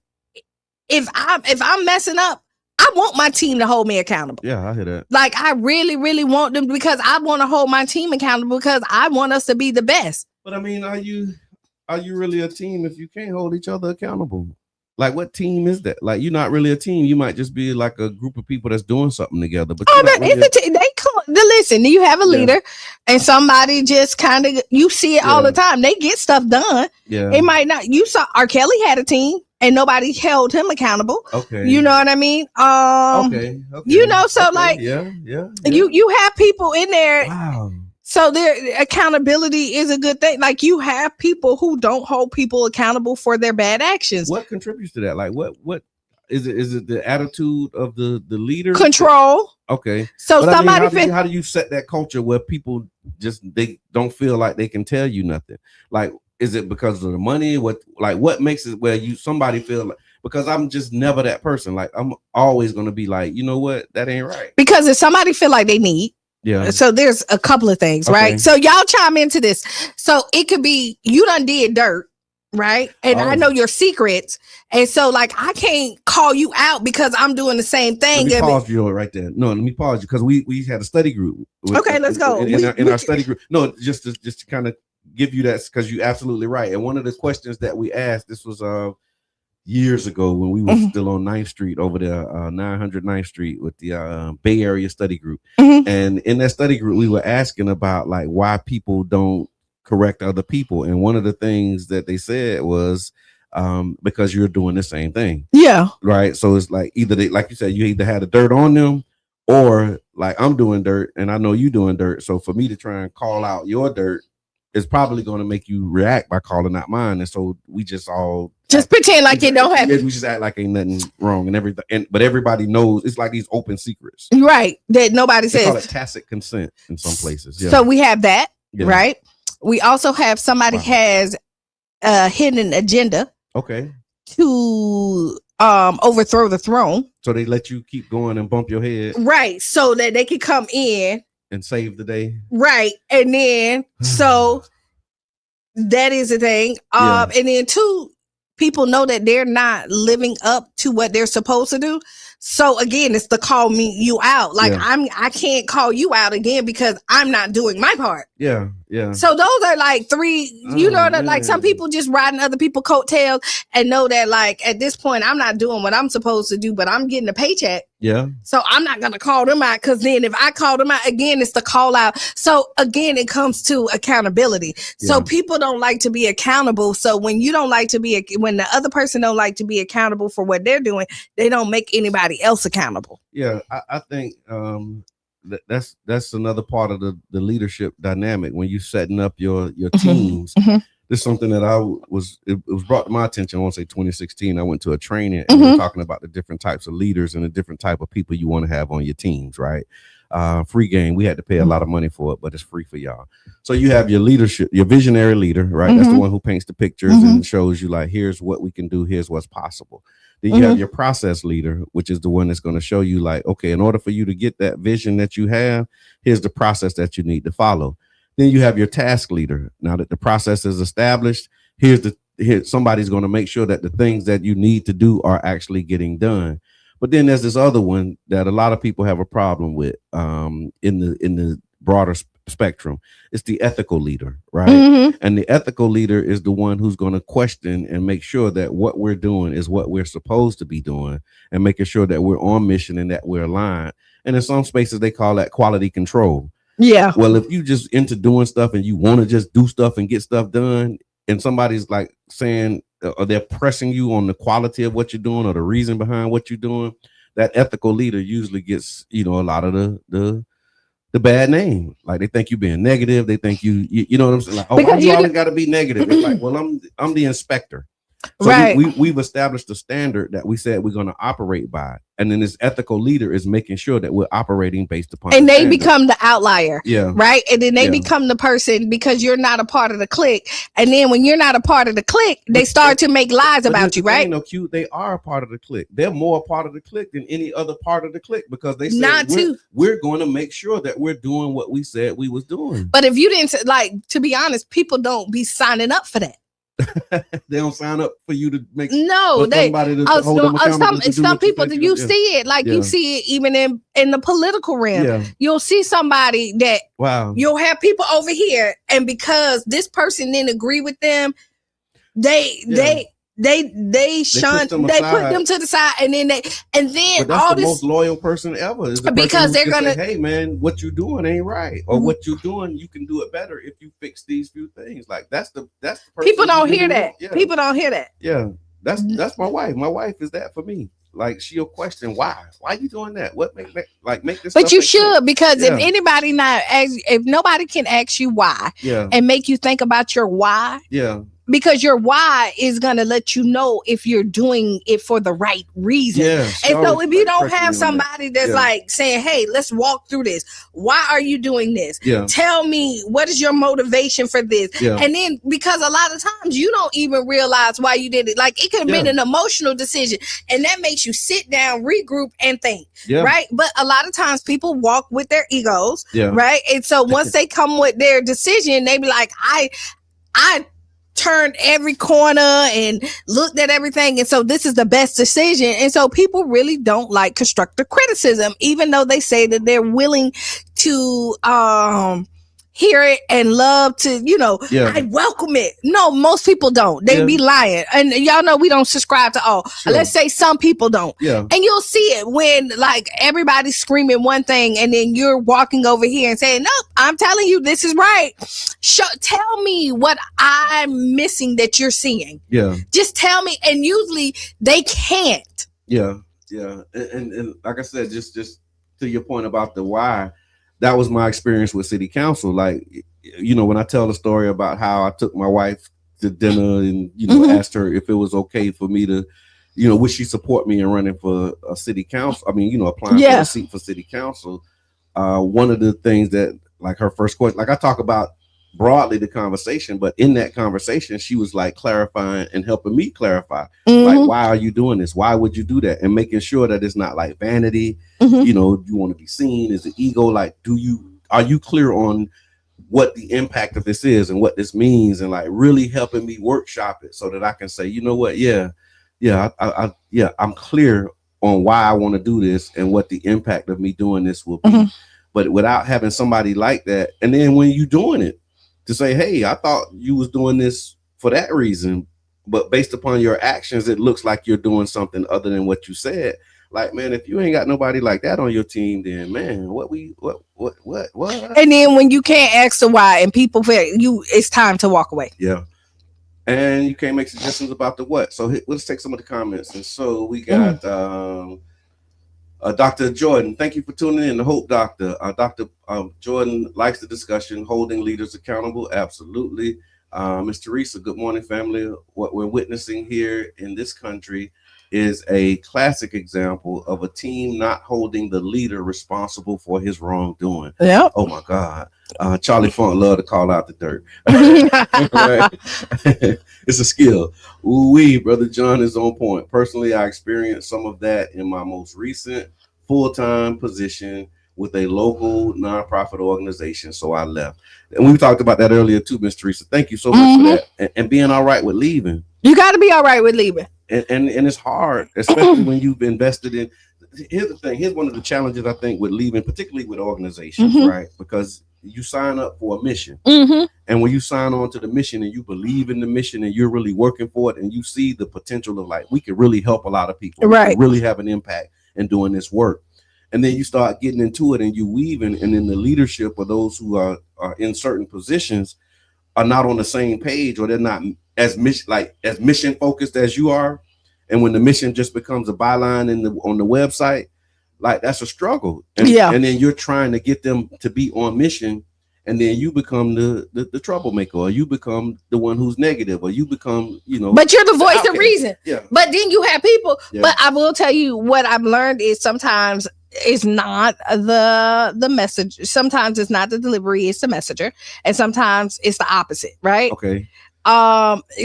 if I'm messing up, I want my team to hold me accountable.
Yeah, I hear that.
Like, I really, really want them, because I want to hold my team accountable, because I want us to be the best.
But I mean, are you really a team if you can't hold each other accountable? Like, what team is that? Like, you're not really a team. You might just be like a group of people that's doing something together. But
it's a team. Listen, you have a leader and somebody just kind of, you see it all the time. They get stuff done.
Yeah.
It might not. You saw R. Kelly had a team and nobody held him accountable.
Okay.
You know what I mean?
Okay.
You know, so like,
yeah.
You have people in there.
Wow.
So their accountability is a good thing. Like, you have people who don't hold people accountable for their bad actions.
What contributes to that? Like, what is it? Is it the attitude of the leader?
Control.
Okay.
So
but
somebody,
I mean, how do you set that culture where people just, they don't feel like they can tell you nothing? Like, is it because of the money? What makes it where somebody feel like, because I'm just never that person. Like, I'm always going to be like, you know what? That ain't right.
Because if somebody feel like they need.
Yeah.
So there's a couple of things, right? So y'all chime into this. So it could be you done did dirt, right? And I know your secrets. And so like, I can't call you out because I'm doing the same thing.
Let me pause you right there. No, let me pause you, because we had a study group.
Okay, let's go.
In our study group. No, just to kind of give you that, because you're absolutely right. And one of the questions that we asked, this was years ago when we were still on 9th Street over there, 909th Street with the Bay Area study group. And in that study group, we were asking about like why people don't correct other people. And one of the things that they said was because you're doing the same thing.
Yeah.
Right. So it's like either they, like you said, you either had the dirt on them, or like I'm doing dirt and I know you doing dirt. So for me to try and call out your dirt, is probably going to make you react by calling out mine. And so we just all
just pretend like it don't happen.
We just act like ain't nothing wrong and everything. But everybody knows it's like these open secrets.
Right. That nobody
They
says.
call it tacit consent in some places. Yeah.
So we have that,
Yeah.
right? We also have somebody has a hidden agenda
Okay.
to overthrow the throne.
So they let you keep going and bump your head
Right. So that they can come in.
and save the day.
Right. And then so that is the thing.
Yeah.
And then two, people know that they're not living up to what they're supposed to do. So again, it's the call you out. Like
Yeah.
I can't call you out again because I'm not doing my part.
Yeah. Yeah.
So those are like three, you know, that like some
man.
people just riding other people's coattails and know that like at this point I'm not doing what I'm supposed to do, but I'm getting a paycheck.
Yeah.
So I'm not going to call them out because then if I call them out again, it's the call out. So again, it comes to accountability. So
Yeah.
people don't like to be accountable. So when you don't like to be, when the other person don't like to be accountable for what they're doing, they don't make anybody else accountable.
Yeah. I think that's another part of the leadership dynamic when you setting up your teams.
Mhm.
This is something that it was brought to my attention. I want to say 2016. I went to a training and we were talking about the different types of leaders and the different type of people you want to have on your teams, right? Free game. We had to pay a lot of money for it, but it's free for y'all. So you have your leadership, your visionary leader, right? That's the one who paints the pictures and shows you like, here's what we can do. Here's what's possible. Then you have your process leader, which is the one that's going to show you like, okay, in order for you to get that vision that you have, here's the process that you need to follow. Then you have your task leader. Now that the process is established, here somebody's going to make sure that the things that you need to do are actually getting done. But then there's this other one that a lot of people have a problem with in the broader spectrum. It's the ethical leader, right? And the ethical leader is the one who's going to question and make sure that what we're doing is what we're supposed to be doing and making sure that we're on mission and that we're aligned. And in some spaces, they call that quality control.
Yeah.
Well, if you just into doing stuff and you want to just do stuff and get stuff done, and somebody's like saying, or they're pressing you on the quality of what you're doing or the reason behind what you're doing, that ethical leader usually gets, a lot of the bad name. Like they think you being negative. They think you know what I'm saying? Like, oh, why you always got to be negative? It's like, well, I'm the inspector. So
right.
we've established a standard that we said we're going to operate by. And then this ethical leader is making sure that we're operating based upon.
And they
standard.
become the outlier.
Yeah.
Right. And then they become the person because you're not a part of the clique. And then when you're not a part of the clique, they start to make lies about you, right?
No, Q, they are a part of the clique. They're more a part of the clique than any other part of the clique because they said we're going to make sure that we're doing what we said we was doing.
But if you didn't, like, to be honest, people don't be signing up for that.
They don't sign up for you to make
some people you see it like you see it even in the political realm. You'll see somebody that you'll have people over here, and because this person didn't agree with them, they shun, they put them to the side, and then
but that's the most loyal person ever is the
because they're gonna
say, hey man, what you doing ain't right, or what you doing, you can do it better if you fix these few things. Like that's the person
people don't hear that. People don't hear that.
Yeah, that's my wife. My wife is that for me. Like she'll question why you doing that? What make this?
But you should sense. Because if nobody can ask you why, and make you think about your why, because your why is going to let you know if you're doing it for the right reason. And so if you don't have somebody that's like saying, hey, let's walk through this. Why are you doing this? Tell me, what is your motivation for this? And then because a lot of times you don't even realize why you did it. Like it could have been an emotional decision, and that makes you sit down, regroup, and think. Right. But a lot of times people walk with their egos. Right. And so once they come with their decision, they be like, I turned every corner and looked at everything, and so this is the best decision. And so people really don't like constructive criticism, even though they say that they're willing to hear it and love to, I welcome it. No, most people don't. They be lying. And y'all know we don't subscribe to all. Let's say some people don't. And you'll see it when like everybody's screaming one thing and then you're walking over here and saying, nope, I'm telling you this is right. Tell me what I'm missing that you're seeing. Just tell me. And usually they can't.
And like I said, just to your point about the why, that was my experience with city council. Like you know, when I tell the story about how I took my wife to dinner and, you know, asked her if it was okay for me to, you know, would she support me in running for a city council? I mean, you know, applying for a seat for city council. One of the things that, like, her first question, like, I talk about broadly the conversation, but in that conversation, she was like clarifying and helping me clarify, like, why are you doing this? Why would you do that? And making sure that it's not like vanity. You know, you want to be seen as an ego. Like, are you clear on what the impact of this is and what this means, and like really helping me workshop it so that I can say, you know what, I'm clear on why I want to do this and what the impact of me doing this will be. But without having somebody like that, and then when you doing it, to say, hey, I thought you was doing this for that reason, but based upon your actions, it looks like you're doing something other than what you said. Like, man, if you ain't got nobody like that on your team, then man, what?
And then when you can't ask the why and people feel it's time to walk away.
Yeah. And you can't make suggestions about the what. So let's take some of the comments. And so we got Dr. Jordan. Thank you for tuning in. The Hope Doctor. Dr. Jordan likes the discussion, holding leaders accountable. Absolutely. Ms. Teresa, good morning, family. What we're witnessing here in this country is a classic example of a team not holding the leader responsible for his wrongdoing.
Yeah.
Oh my God. Charlie Funk love to call out the dirt. It's a skill. Ooh-wee, Brother John is on point. Personally, I experienced some of that in my most recent full-time position with a local nonprofit organization. So I left. And we talked about that earlier too, Ms. Teresa. Thank you so much for that. And being all right with leaving.
You got to be all right with leaving.
And it's hard, especially when you've invested in. Here's the thing. Here's one of the challenges, I think, with leaving, particularly with organizations, right? Because you sign up for a mission. And when you sign on to the mission and you believe in the mission and you're really working for it and you see the potential of, like, we could really help a lot of people.
Right.
We could really have an impact in doing this work. And then you start getting into it and you weaving, and then the leadership or those who are in certain positions are not on the same page, or they're not as mission focused as you are. And when the mission just becomes a byline on the website, like, that's a struggle. And then you're trying to get them to be on mission, and then you become the troublemaker, or you become the one who's negative, or you become, you know.
But you're the voice of reason.
Yeah.
But then you have people. Yeah. But I will tell you what I've learned is sometimes it's not the message. Sometimes it's not the delivery, it's the messenger. And sometimes it's the opposite, right?
Okay.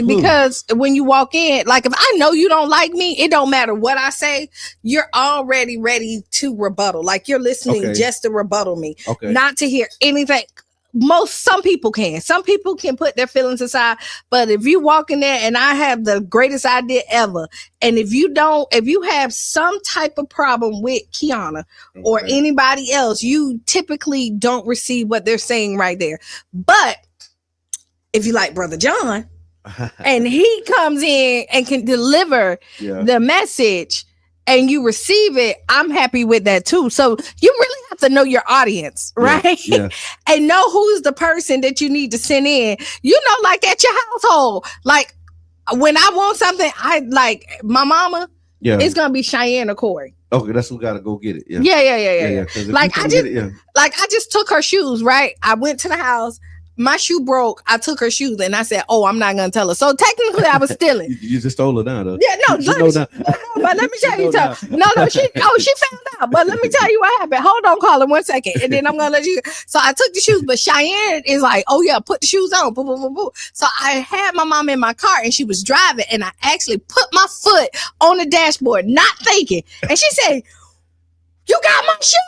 Because when you walk in, like, if I know you don't like me, it don't matter what I say, you're already ready to rebuttal. Like, you're listening just to rebuttal me, not to hear anything. Some people can put their feelings aside, but if you walk in there and I have the greatest idea ever, and if you have some type of problem with Qiana or anybody else, you typically don't receive what they're saying right there. But if you like Brother John and he comes in and can deliver the message and you receive it, I'm happy with that too. So you really have to know your audience, right? Yeah. And know who's the person that you need to send in. You know, like at your household, like when I want something, I like my mama, it's gonna be Cheyenne or Corey.
Okay, that's who gotta go get it.
Yeah. Like I just took her shoes, right? I went to the house. My shoe broke. I took her shoes and I said, "Oh, I'm not gonna tell her." So technically, I was stealing.
You just stole her down, though.
Yeah, no. But let me tell you something. No. She found out. But let me tell you what happened. Hold on, Carla, 1 second, and then I'm gonna let you. So I took the shoes, but Cheyenne is like, "Oh yeah, put the shoes on." Boo, boo, boo, boo. So I had my mom in my car and she was driving, and I actually put my foot on the dashboard, not thinking, and she said, "You got my shoes."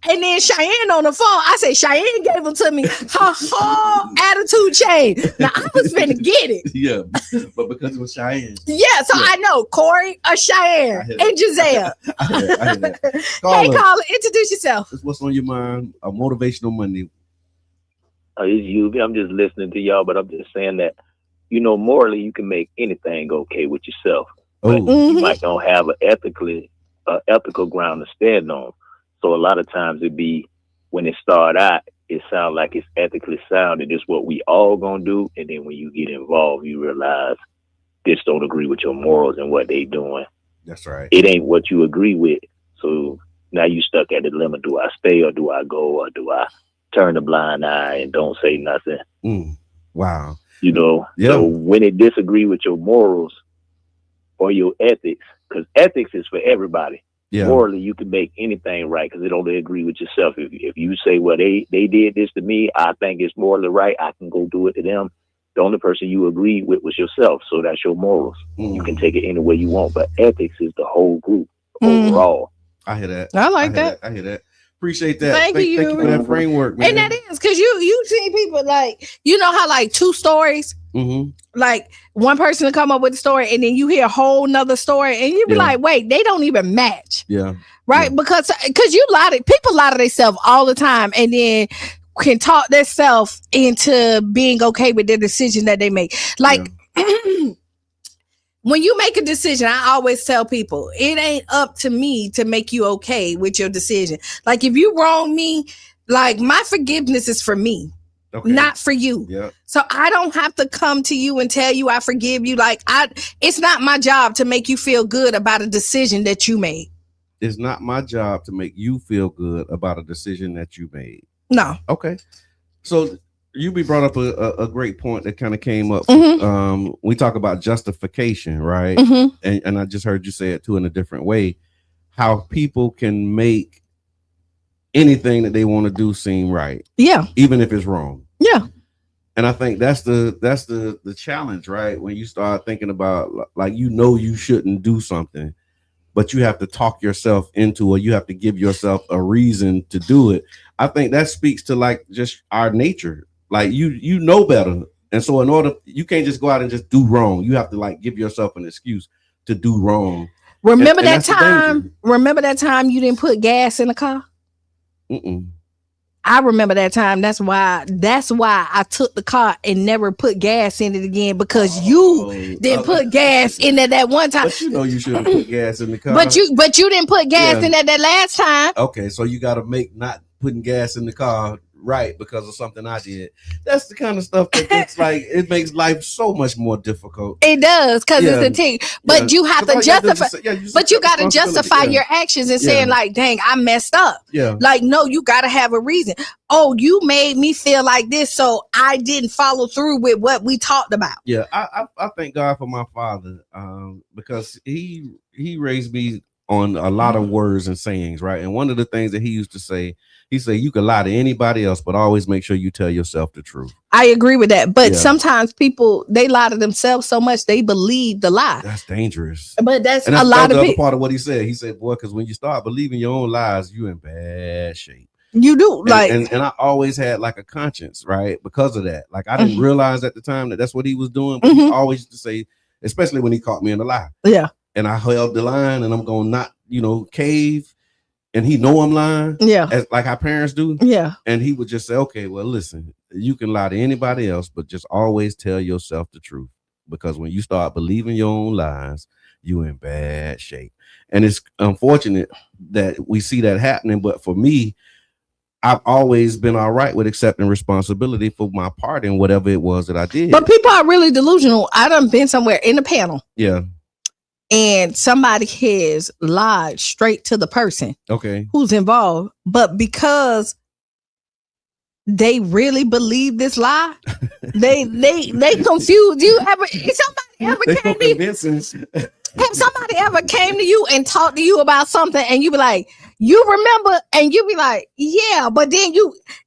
And then Cheyenne on the phone, I said, Cheyenne gave them to me. Her whole attitude changed. Now, I was finna get it.
Yeah, but because it was Cheyenne.
Yeah, so I know Corey, Cheyenne, and Giselle.
I hear that.
Hey, Carla, introduce yourself.
What's on your mind? A motivational Monday.
It's you. I'm just listening to y'all, but I'm just saying that, you know, morally, you can make anything okay with yourself. But you might not have an ethical ground to stand on. So a lot of times it be when it start out, it sounds like it's ethically sound and it's what we all gonna do. And then when you get involved, you realize this don't agree with your morals and what they doing.
That's right.
It ain't what you agree with. So now you stuck at the dilemma. Do I stay or do I go or do I turn a blind eye and don't say nothing.
Wow.
You know, so when it disagree with your morals or your ethics, because ethics is for everybody.
Yeah.
Morally, you can make anything right because it only agree with yourself. If you say, well, they did this to me, I think it's morally right, I can go do it to them. The only person you agree with was yourself. So that's your morals. You can take it any way you want. But ethics is the whole group overall.
I hear that.
I like that.
I hear that. Appreciate that.
Thank you.
Thank you for that framework, man.
And that is because you see people like, you know how like two stories, like one person to come up with a story and then you hear a whole nother story and you be like, wait, they don't even match.
Yeah.
Right.
Yeah.
Because people lie to themselves all the time and then can talk themselves into being okay with their decision that they make. Like when you make a decision, I always tell people it ain't up to me to make you okay with your decision. Like if you wrong me, like my forgiveness is for me, not for you.
Yeah.
So I don't have to come to you and tell you I forgive you. Like it's not my job to make you feel good about a decision that you made.
It's not my job to make you feel good about a decision that you made.
No.
Okay. So you brought up a great point that kind of came up. We talk about justification, right? And I just heard you say it too in a different way. How people can make anything that they want to do seem right. Yeah. Even if it's wrong. Yeah. And I think that's the challenge, right? When you start thinking about like you shouldn't do something, but you have to talk yourself into, or you have to give yourself a reason to do it. I think that speaks to like just our nature. Like you know better. And so you can't just go out and just do wrong. You have to like give yourself an excuse to do wrong.
Remember that time you didn't put gas in the car? I remember that time. That's why I took the car and never put gas in it again, because you didn't put gas in it that one time.
But you know you should have put gas in the car.
But you didn't put gas in that last time.
Okay, so you got to make not putting gas in the car right because of something I did. That's the kind of stuff that it's like it makes life so much more difficult.
It does, because it's a thing. But you have to justify. But you got to justify your actions and saying like, "Dang, I messed up." Yeah. Like, no, you got to have a reason. Oh, you made me feel like this, so I didn't follow through with what we talked about.
Yeah, I thank God for my father, because he raised me on a lot of words and sayings, right? And one of the things that he used to say, he said, you can lie to anybody else, but always make sure you tell yourself the truth.
I agree with that. But sometimes people, they lie to themselves so much they believe the lie.
That's dangerous.
But that's a lot of people.
Part of what he said. He said, boy, because when you start believing your own lies, you're in bad shape.
You do.
And I always had like a conscience, right? Because of that. Like I didn't realize at the time that that's what he was doing. But he always used to say, especially when he caught me in a lie. Yeah. And I held the line and I'm going to not, cave. And he know I'm lying. Yeah. As like our parents do. Yeah. And he would just say, okay, well, listen, you can lie to anybody else, but just always tell yourself the truth. Because when you start believing your own lies, you're in bad shape. And it's unfortunate that we see that happening. But for me, I've always been all right with accepting responsibility for my part in whatever it was that I did.
But people are really delusional. I done been somewhere in a panel.
Yeah.
And somebody has lied straight to the person who's involved. But because they really believe this lie, they confuse you. Have somebody ever came to you and talked to you about something and you be like, you remember? And you be like, yeah, but then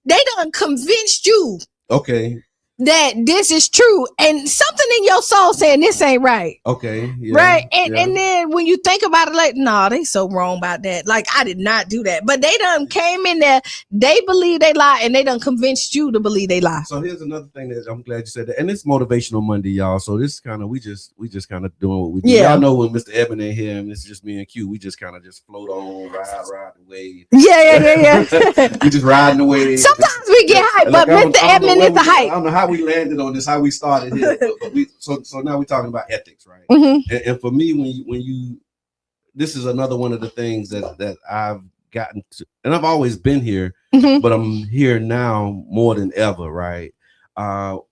they done convinced you. Okay. That this is true, and something in your soul saying this ain't right. Okay. Yeah, right. And then when you think about it, like, no, they so wrong about that. Like, I did not do that. But they done came in there, they believe they lie, and they done convinced you to believe they lie.
So here's another thing that I'm glad you said that. And it's Motivational Monday, y'all. So this kind of we just kind of doing what we do. Yeah. Y'all know when Mr. Eben ain't here and it's just me and Q, we just kind of just float on, ride the wave. Yeah. We just riding the wave.
Sometimes we get hyped, but Mr. Eben is the hype.
I don't know how we landed on this, how we started here, but so now we're talking about ethics, right? And for me, when you this is another one of the things that I've gotten to, and I've always been here, but I'm here now more than ever, right?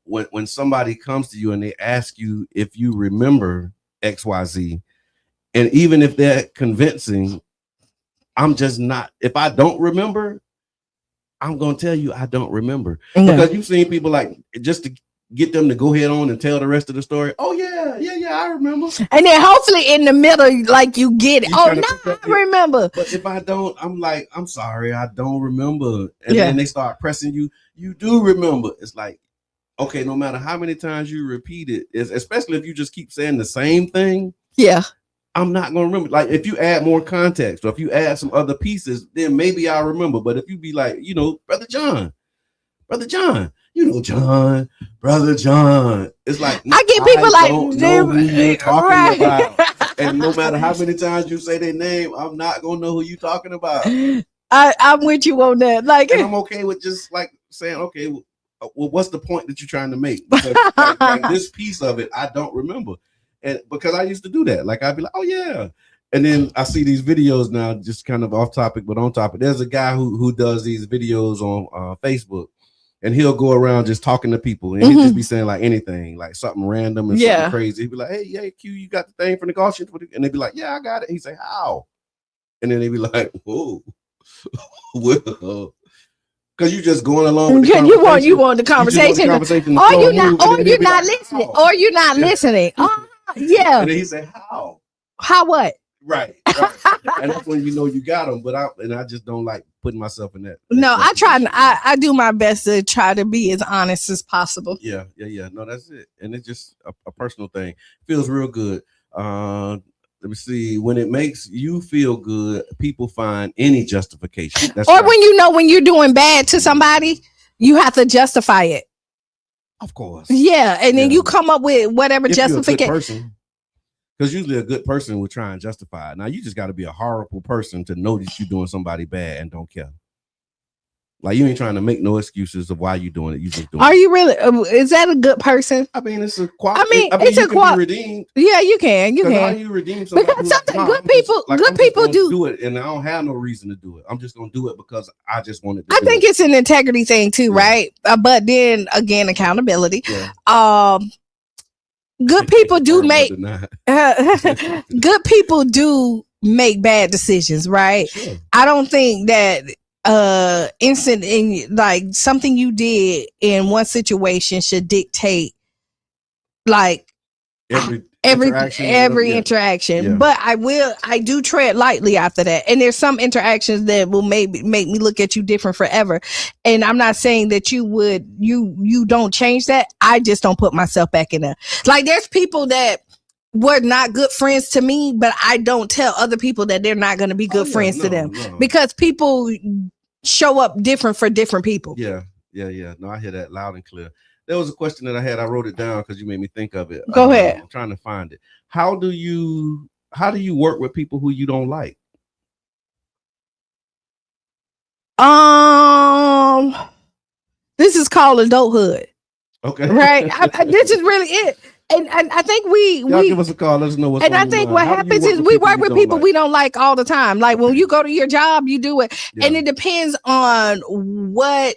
When somebody comes to you and they ask you if you remember XYZ, and even if they're convincing, I'm just not. If I don't remember, I'm gonna tell you, I don't remember
Yeah.
because you've seen people like just to get them to go ahead on and tell the rest of the story. Oh yeah, I remember.
And then hopefully in the middle, like you get it.
You
Oh
trying to
no,
perfect
I
it.
remember.
But if I don't, I'm like, I'm sorry, I don't remember. And
Yeah.
then they start pressing you. You do remember. It's like, okay, no matter how many times you repeat it, especially if you just keep saying the same thing.
Yeah.
I'm not gonna remember. Like if you add more context or if you add some other pieces, then maybe I'll remember. But if you be like, Brother John, John, Brother John. It's like
I get people like
don't know who you're talking
right.
about. And no matter how many times you say their name, I'm not gonna know who you're talking about.
I'm with you on that. Like,
and I'm okay with just like saying, okay, well, what's the point that you're trying to make? Because like this piece of it, I don't remember. And because I used to do that, like I'd be like, oh yeah. And then I see these videos now, just kind of off topic, but on topic. There's a guy who does these videos on Facebook, and he'll go around just talking to people, and he'll just be saying like anything, like something random and something crazy. He'd be like, hey, Q, you got the thing from the Gaussian? And they'd be like, yeah, I got it. He'd say, how? And then they'd be like, whoa. Well, because you just going along with the conversation.
You want the conversation. Or you're not listening. Or you're not listening. Yeah.
And then he say, how?
How what?
Right. And that's when you got them. But I just don't like putting myself in that.
No, I do my best to try to be as honest as possible.
Yeah. No, that's it. And it's just a personal thing. Feels real good. Let me see. When it makes you feel good, people find any justification. That's
or
right.
when you're doing bad to somebody, you have to justify it.
Of course.
Yeah. And then you come up with whatever
justification. Because usually a good person will try and justify it. Now you just got to be a horrible person to know that you're doing somebody bad and don't care. Like you ain't trying to make no excuses of why you're doing it. You just doing
Are
it.
you really? Is that a good person?
I mean, it's a quality. It's a quality. Redeemed.
Yeah, you can. You can.
How you redeem somebody?
Because something good people
do it, and I don't have no reason to do it. I'm just gonna do it because I just wanted to.
I think it's an integrity thing too, right? But then again, accountability.
Yeah.
Good people do make good people do make bad decisions, right?
Sure.
I don't think that instant in like something you did in one situation should dictate like every interaction.
Yeah.
But I do tread lightly after that. And there's some interactions that will maybe make me look at you different forever. And I'm not saying that you don't change that. I just don't put myself back in there. Like there's people that were not good friends to me, but I don't tell other people that they're not going to be good friends to them because people show up different for different people.
Yeah. No, I hear that loud and clear. There was a question that I had. I wrote it down because you made me think of it.
Go ahead.
I'm trying to find it. How do you work with people who you don't like?
This is called adulthood.
Okay.
Right. This is really it. And I think we
give us a call. Let us know what's
going on. And I think what happens is we work with people we don't like all the time. Like when you go to your job, you do it. Yeah. And it depends on what.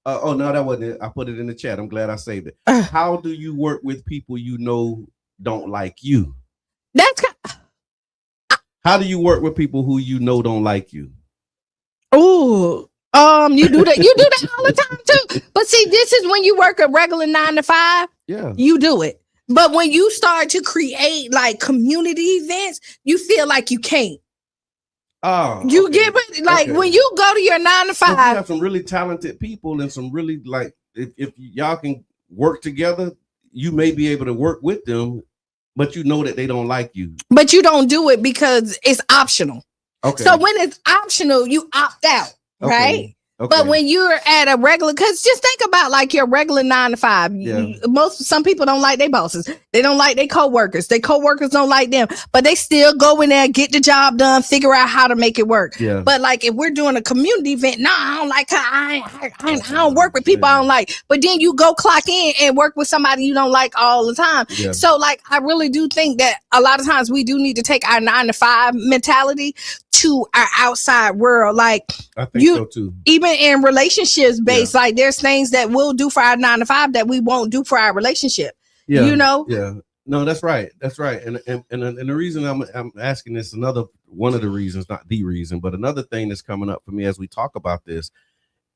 Oh no, that wasn't it. I put it in the chat. I'm glad I saved it. How do you work with people you know don't like you? How do you work with people who you know don't like you?
Oh, you do that. You do that all the time too. But see, this is when you work a regular 9 to 5.
Yeah,
you do it. But when you start to create like community events, you feel like you can't.
Oh,
you get like when you go to your 9 to 5.
You have some really talented people and some really like if y'all can work together, you may be able to work with them, but you know that they don't like you.
But you don't do it because it's optional.
Okay.
So when it's optional, you opt out, right?
Okay.
But when you're at a regular, because just think about like your regular 9 to 5.
Yeah.
Some people don't like their bosses. They don't like their coworkers. Their coworkers don't like them, but they still go in there, get the job done, figure out how to make it work.
Yeah.
But like if we're doing a community event, I don't like her. I don't work with people I don't like. But then you go clock in and work with somebody you don't like all the time.
Yeah.
So like I really do think that a lot of times we do need to take our 9 to 5 mentality to our outside world. Like
I think so too.
Even in relationships based, like there's things that we'll do for our 9 to 5 that we won't do for our relationship.
Yeah.
You know?
Yeah. No, that's right. That's right. And the reason I'm asking this, one of the reasons, not the reason, but another thing that's coming up for me as we talk about this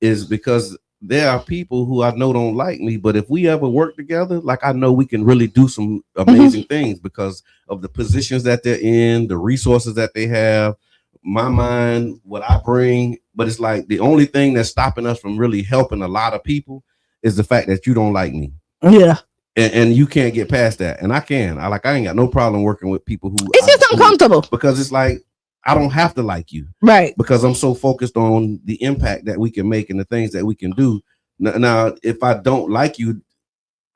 is because there are people who I know don't like me, but if we ever work together, like I know we can really do some amazing things because of the positions that they're in, the resources that they have, my mind, what I bring. But it's like the only thing that's stopping us from really helping a lot of people is the fact that you don't like me.
Yeah.
And you can't get past that. And I ain't got no problem working with people who
it's just uncomfortable
because it's like I don't have to like you,
right?
Because I'm so focused on the impact that we can make and the things that we can do. Now, if I don't like you,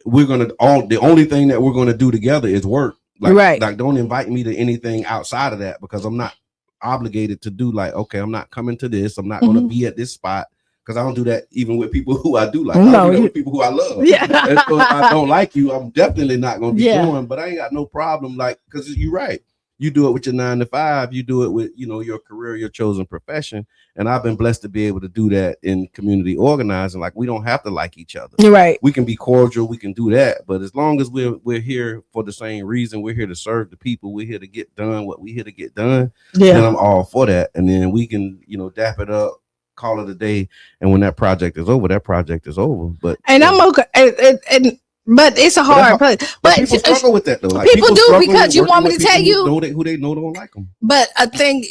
the only thing that we're gonna do together is work. Like don't invite me to anything outside of that because I'm not obligated to do like, okay, I'm not coming to this. I'm not gonna be at this spot. Because I don't do that even with people who I do like. I don't do that with people who I love. Yeah. And so if I don't like you, I'm definitely not going to be doing. But I ain't got no problem. Like, because you're right. You do it with your 9 to 5. You do it with, your career, your chosen profession. And I've been blessed to be able to do that in community organizing. Like, we don't have to like each other.
You're right.
We can be cordial. We can do that. But as long as we're here for the same reason, we're here to serve the people. We're here to get done what we're here to get done. Yeah. Then I'm all for that. And then we can, dap it up. Call it a day, and when that project is over, that project is over. But
I'm okay, but it's a hard place. But
people struggle with that though. Like,
people do because you want me to tell you
who they know don't like them.
But I think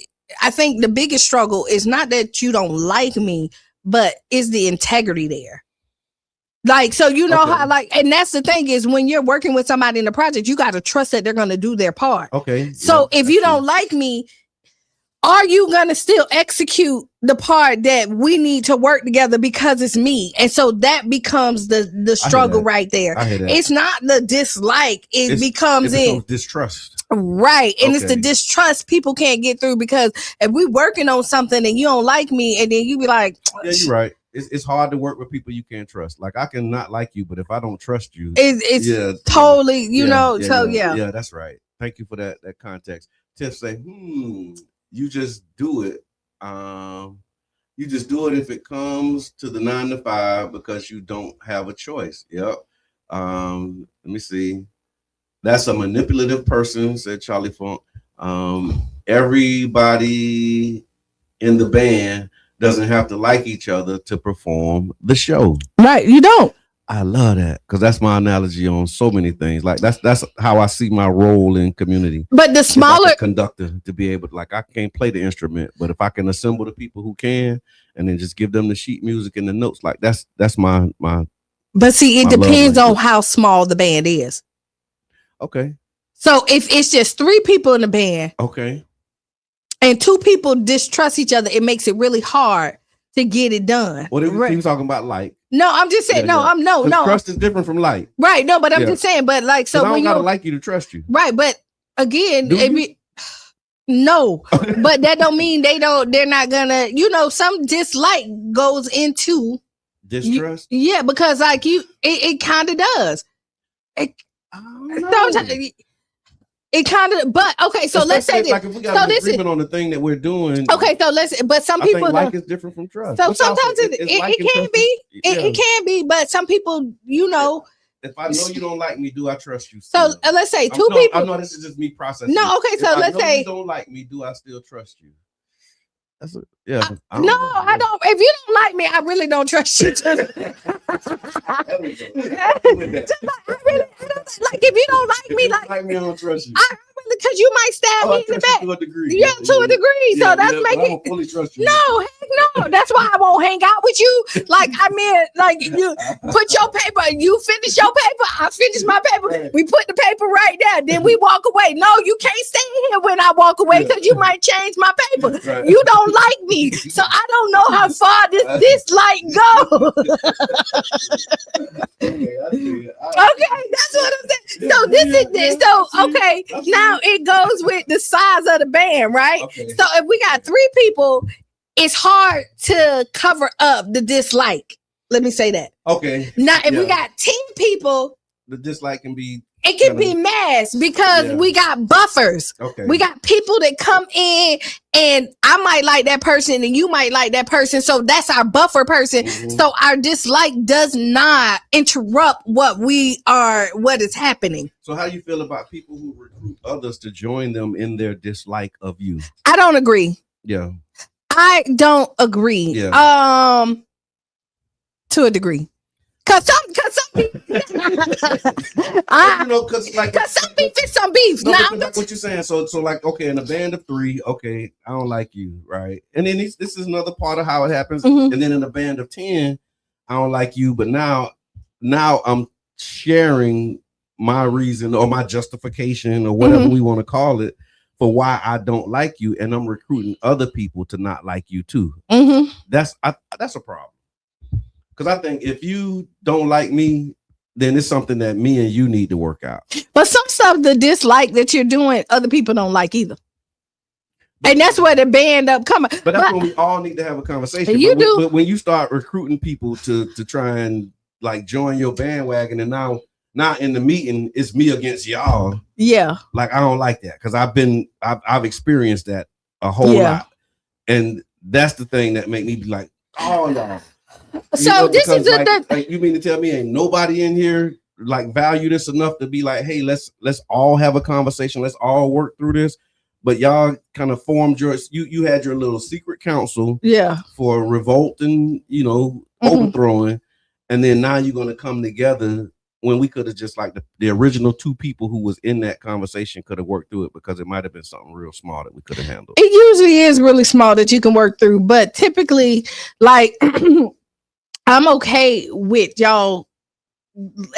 the biggest struggle is not that you don't like me, but is the integrity there. Like, so how and that's the thing is when you're working with somebody in the project, you got to trust that they're going to do their part.
Okay.
So if you don't like me, are you going to still execute the part that we need to work together because it's me? And so that becomes the struggle right there. It's not the dislike. It becomes
distrust.
Right. And it's the distrust people can't get through because if we working on something and you don't like me and then you be like,
yeah, you're right. It's hard to work with people you can't trust. Like I can not like you, but if I don't trust you,
it's totally,
Yeah, that's right. Thank you for that context. Tiff say, you just do it. You just do it if it comes to the 9 to 5 because you don't have a choice. Yep. Let me see. That's a manipulative person, said Charlie Funk. Everybody in the band doesn't have to like each other to perform the show.
Right. You don't.
I love that because that's my analogy on so many things. Like that's how I see my role in community.
But the smaller
like conductor to be able to, like, I can't play the instrument, but if I can assemble the people who can, and then just give them the sheet music and the notes, like that's my.
But see, it depends on how small the band is.
Okay.
So if it's just 3 people in the band,
okay,
and 2 people distrust each other, it makes it really hard to get it done.
What are you talking about? Like,
no, I'm just saying. No.
Trust is different from like.
Right. No, but I'm just saying. But like, so
I don't gotta like you to trust you.
Right. But again, no. But that don't mean they're not gonna. Some dislike goes into
distrust.
Yeah, because like it kind of does. It kind of, but okay. So let's say this.
Like if we got an agreement on the thing that we're doing.
Okay, so but some people
like is different from trust.
So sometimes it can be. It can be, but some people,
If I know you don't like me, do I trust you?
So let's say 2 people.
I know this is just me processing.
No, okay. So let's say
you don't like me, do I still trust you? I don't.
I don't. If you don't like me, I really don't trust you. Like if you don't like me, like
I don't trust you.
Because you might stab me in the back.
To a degree.
Yeah, to a degree. So that's making.
I don't fully trust you.
No, heck no. That's why I won't hang out with you. Like you put your paper. You finish your paper. I finish my paper. Right. We put the paper right there. Then we walk away. No, you can't stay here when I walk away because you might change my paper. Right. You don't like me, so I don't know how far this light goes. Okay, that's what I'm saying. So this is this. So okay, now it goes with the size of the band, right? Okay. So if we got 3 people, it's hard to cover up the dislike. Let me say that.
Okay.
Now, if we got 10 people,
the dislike can be
It can be mass because we got buffers.
Okay.
We got people that come in and I might like that person and you might like that person. So that's our buffer person. So our dislike does not interrupt what is happening.
So how you feel about people who recruit others to join them in their dislike of you?
I don't agree.
Yeah.
I don't agree.
Yeah.
To a degree. Cause some people, cause some beef is some beef.
No,
Now,
like what you're saying. So like, okay, in a band of 3, okay, I don't like you, right? And then this is another part of how it happens. And then in a band of 10, I don't like you, but now I'm sharing my reason or my justification or whatever we want to call it for why I don't like you, and I'm recruiting other people to not like you too. That's a problem. Because I think if you don't like me, then it's something that me and you need to work out.
But some stuff, the dislike that you're doing, other people don't like either. And that's where the band up coming.
But that's when we all need to have a conversation. But when you start recruiting people to try and like join your bandwagon, and now in the meeting, it's me against y'all. Yeah. Like I don't like that because I've experienced that a whole lot. And that's the thing that make me be like, oh y'all.
So this is
like, you mean to tell me ain't nobody in here like value this enough to be like, hey, let's all have a conversation, let's all work through this. But y'all kind of formed you had your little secret council for revolt and overthrowing, and then now you're gonna come together when we could have just like the original 2 people who was in that conversation could have worked through it, because it might have been something real small that we could have handled.
It usually is really small that you can work through, but typically like I'm okay with y'all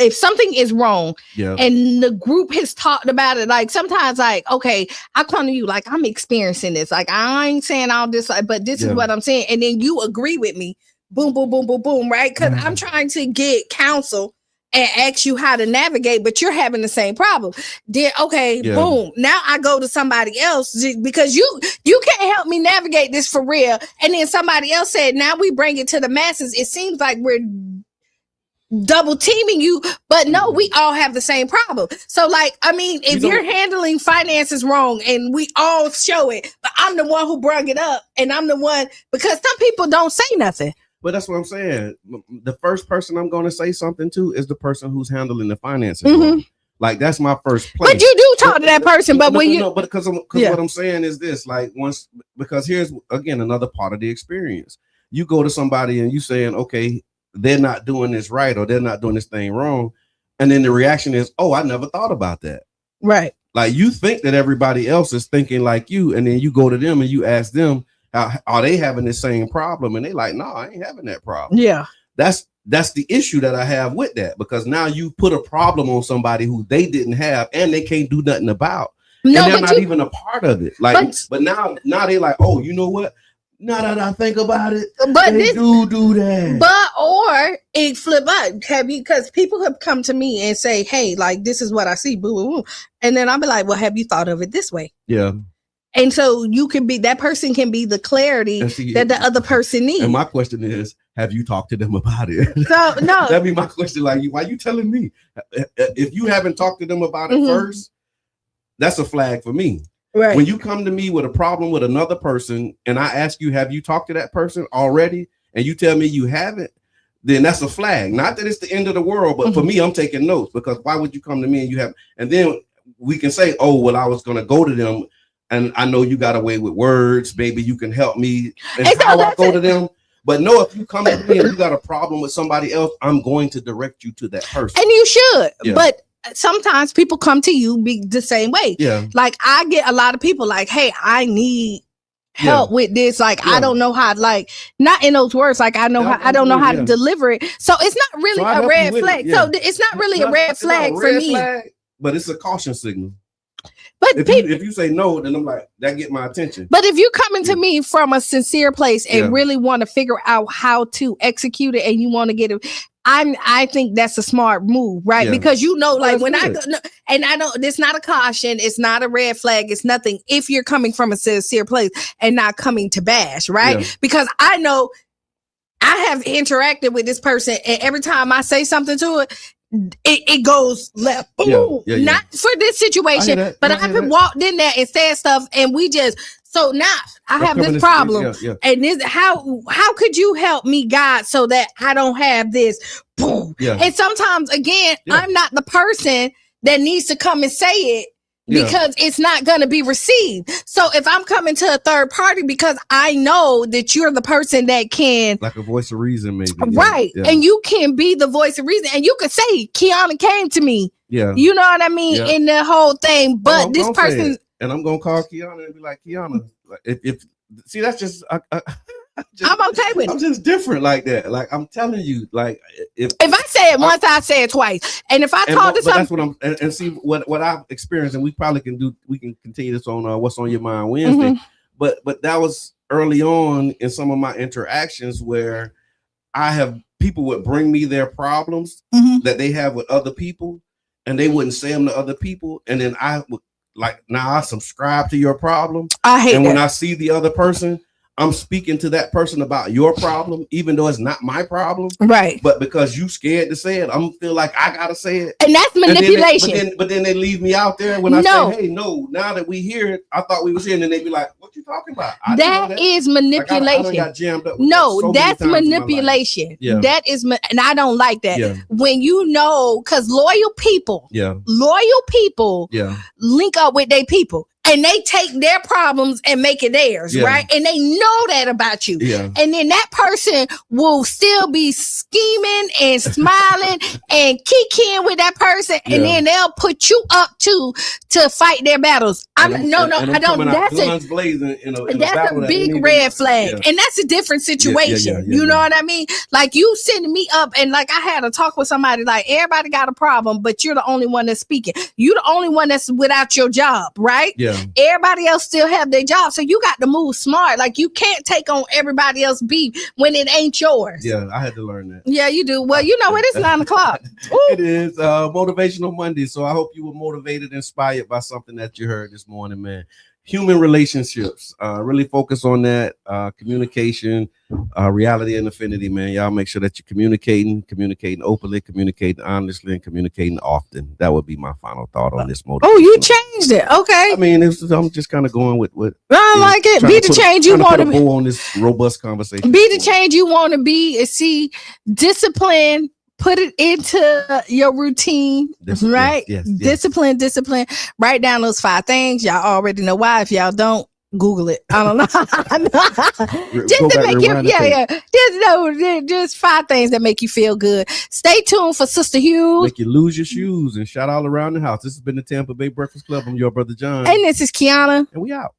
if something is wrong and the group has talked about it. Like sometimes like, okay, I come to you like I'm experiencing this, like I ain't saying all this, but this is what I'm saying, and then you agree with me, boom boom boom boom boom, right? Because I'm trying to get counsel and ask you how to navigate, but you're having the same problem. Then boom. Now I go to somebody else because you can't help me navigate this for real. And then somebody else said, now we bring it to the masses. It seems like we're double teaming you, but no, we all have the same problem. So like, I mean, if you're handling finances wrong and we all show it, but I'm the one who brought it up and I'm the one, because some people don't say nothing.
But that's what I'm saying. The first person I'm going to say something to is the person who's handling the finances. Like that's my first place.
But you do talk to that person. But when you,
because what I'm saying is this: like because here's again another part of the experience. You go to somebody and you saying, okay, they're not doing this right or they're not doing this thing wrong, and then the reaction is, oh, I never thought about that.
Right.
Like you think that everybody else is thinking like you, and then you go to them and you ask them, are they having the same problem? And they like, no, I ain't having that problem. Yeah. That's the issue that I have with that, because now you put a problem on somebody who they didn't have and they can't do nothing about. No, and they're not even a part of it. Like, but now they like, oh, you know what? Now that I think about it, but they do that.
But or it flip up, because people have come to me and say, hey, like this is what I see, boo boo boo. And then I'll be like, well, have you thought of it this way? Yeah. And so you can be, that person can be the clarity that the other person needs.
And my question is, have you talked to them about it?
So no,
that'd be my question. Like, why you telling me? If you haven't talked to them about it first, that's a flag for me. Right. When you come to me with a problem with another person and I ask you, have you talked to that person already? And you tell me you haven't, then that's a flag. Not that it's the end of the world, but for me, I'm taking notes, because why would you come to me and you have, and then we can say, oh, well, I was going to go to them. And I know you got away with words. Maybe you can help me. And how I go to them. But no, if you come to me and you got a problem with somebody else, I'm going to direct you to that person.
And you should. Yeah. But sometimes people come to you the same way. Yeah. Like I get a lot of people like, hey, I need help with this. Like, I don't know how, like, not in those words. Like, I don't know how to deliver it. So it's not really a red flag. So it's not really a red flag for me.
But it's a caution signal. But if you say no, then I'm like, that get my attention.
But if you're coming to me from a sincere place and really want to figure out how to execute it and you want to get it, I think that's a smart move, right? Yeah. Because like when I go, and I don't, it's not a caution, it's not a red flag, it's nothing. If you're coming from a sincere place and not coming to bash, right? Yeah. Because I know I have interacted with this person, and every time I say something to it, it goes left. Boom.
Yeah.
Not for this
I
situation,
hear that.
but
I hear
I've been
that.
walked in there and said stuff, and we just so now I have this problem.
Yeah.
And this how could you help me, God, so that I don't have this? Boom.
Yeah.
And sometimes again,
Yeah.
I'm not the person that needs to come and say it.
Yeah.
Because it's not going to be received. So if I'm coming to a third party because I know that you're the person that can,
Like a voice of reason, maybe.
right?
Yeah.
And you can be the voice of reason, and you can say, "Qiana came to me."
Yeah.
You know what I mean
Yeah.
in the whole thing. But
I'm
this
gonna say
person,
it. And I'm gonna call Qiana and be like, Qiana, like, if see, that's just,
I'm okay with
I'm
it.
just different like that. Like I'm telling you, like if
If I say it once, I say it twice. And if I call this,
but that's what I'm and see what I've experienced, and we probably can do. We can continue this on What's on Your Mind Wednesday.
Mhm.
But that was early on in some of my interactions where I have people would bring me their problems
Mhm.
that they have with other people, and they wouldn't say them to other people, and then I would like now I subscribe to your problem,
I hate
and
that.
when I see the other person, I'm speaking to that person about your problem, even though it's not my problem.
Right.
But because you scared to say it, I'm feel like I gotta say it.
And that's manipulation.
But then they leave me out there when I
No.
say, hey, no, now that we hear it, I thought we was here. And then they be like, what you talking about? I didn't know
That is
Like, I
manipulation.
done got jammed up with
No,
that so many
that's
times in my life.
manipulation.
Yeah.
That is, and I don't like that.
Yeah.
When you know, because loyal people
Yeah. Yeah.
link up with their people and they take their problems and make it theirs,
Yeah.
right? And they know that about you.
Yeah.
And then that person will still be scheming and smiling and kicking with that person, and
Yeah.
then they'll put you up to fight their battles. I don't. That's
guns blazing in a
that's
battle
a
that
big
ain't even-
red flag,
Yeah.
and that's a different situation.
yeah,
You know
yeah.
what I mean? Like you sending me up, and like I had a talk with somebody. Like everybody got a problem, but you're the only one that's speaking. You're the only one that's without your job, right?
Yeah.
Everybody else still have their job, so you got to move smart. Like you can't take on everybody else beef when it ain't yours.
Yeah. I had to learn that.
Yeah, you do. Well, you know what? It's 9 o'clock.
It is Motivational Monday. So I hope you were motivated, inspired by something that you heard this morning, man. Human relationships, really focus on that, communication, reality and affinity, man. Y'all make sure that you're communicating openly, communicating honestly, and communicating often. That would be my final thought on this motivation.
Oh, you changed it. Okay.
I mean, I'm just kind of going with
I like it. Be the change you want to be.
On this robust conversation.
Be the change you want to be. See, discipline. Put it into your routine, right?
Yes.
Discipline. Write down those 5 things. Y'all already know why. If y'all don't, Google it. I don't know. Just
Go
to
back,
make you,
rewind the tape.
Just 5 things that make you feel good. Stay tuned for Sister Hughes.
Make you lose your shoes and shout all around the house. This has been the Tampa Bay Breakfast Club. I'm your brother John.
And this is Qiana.
And we out.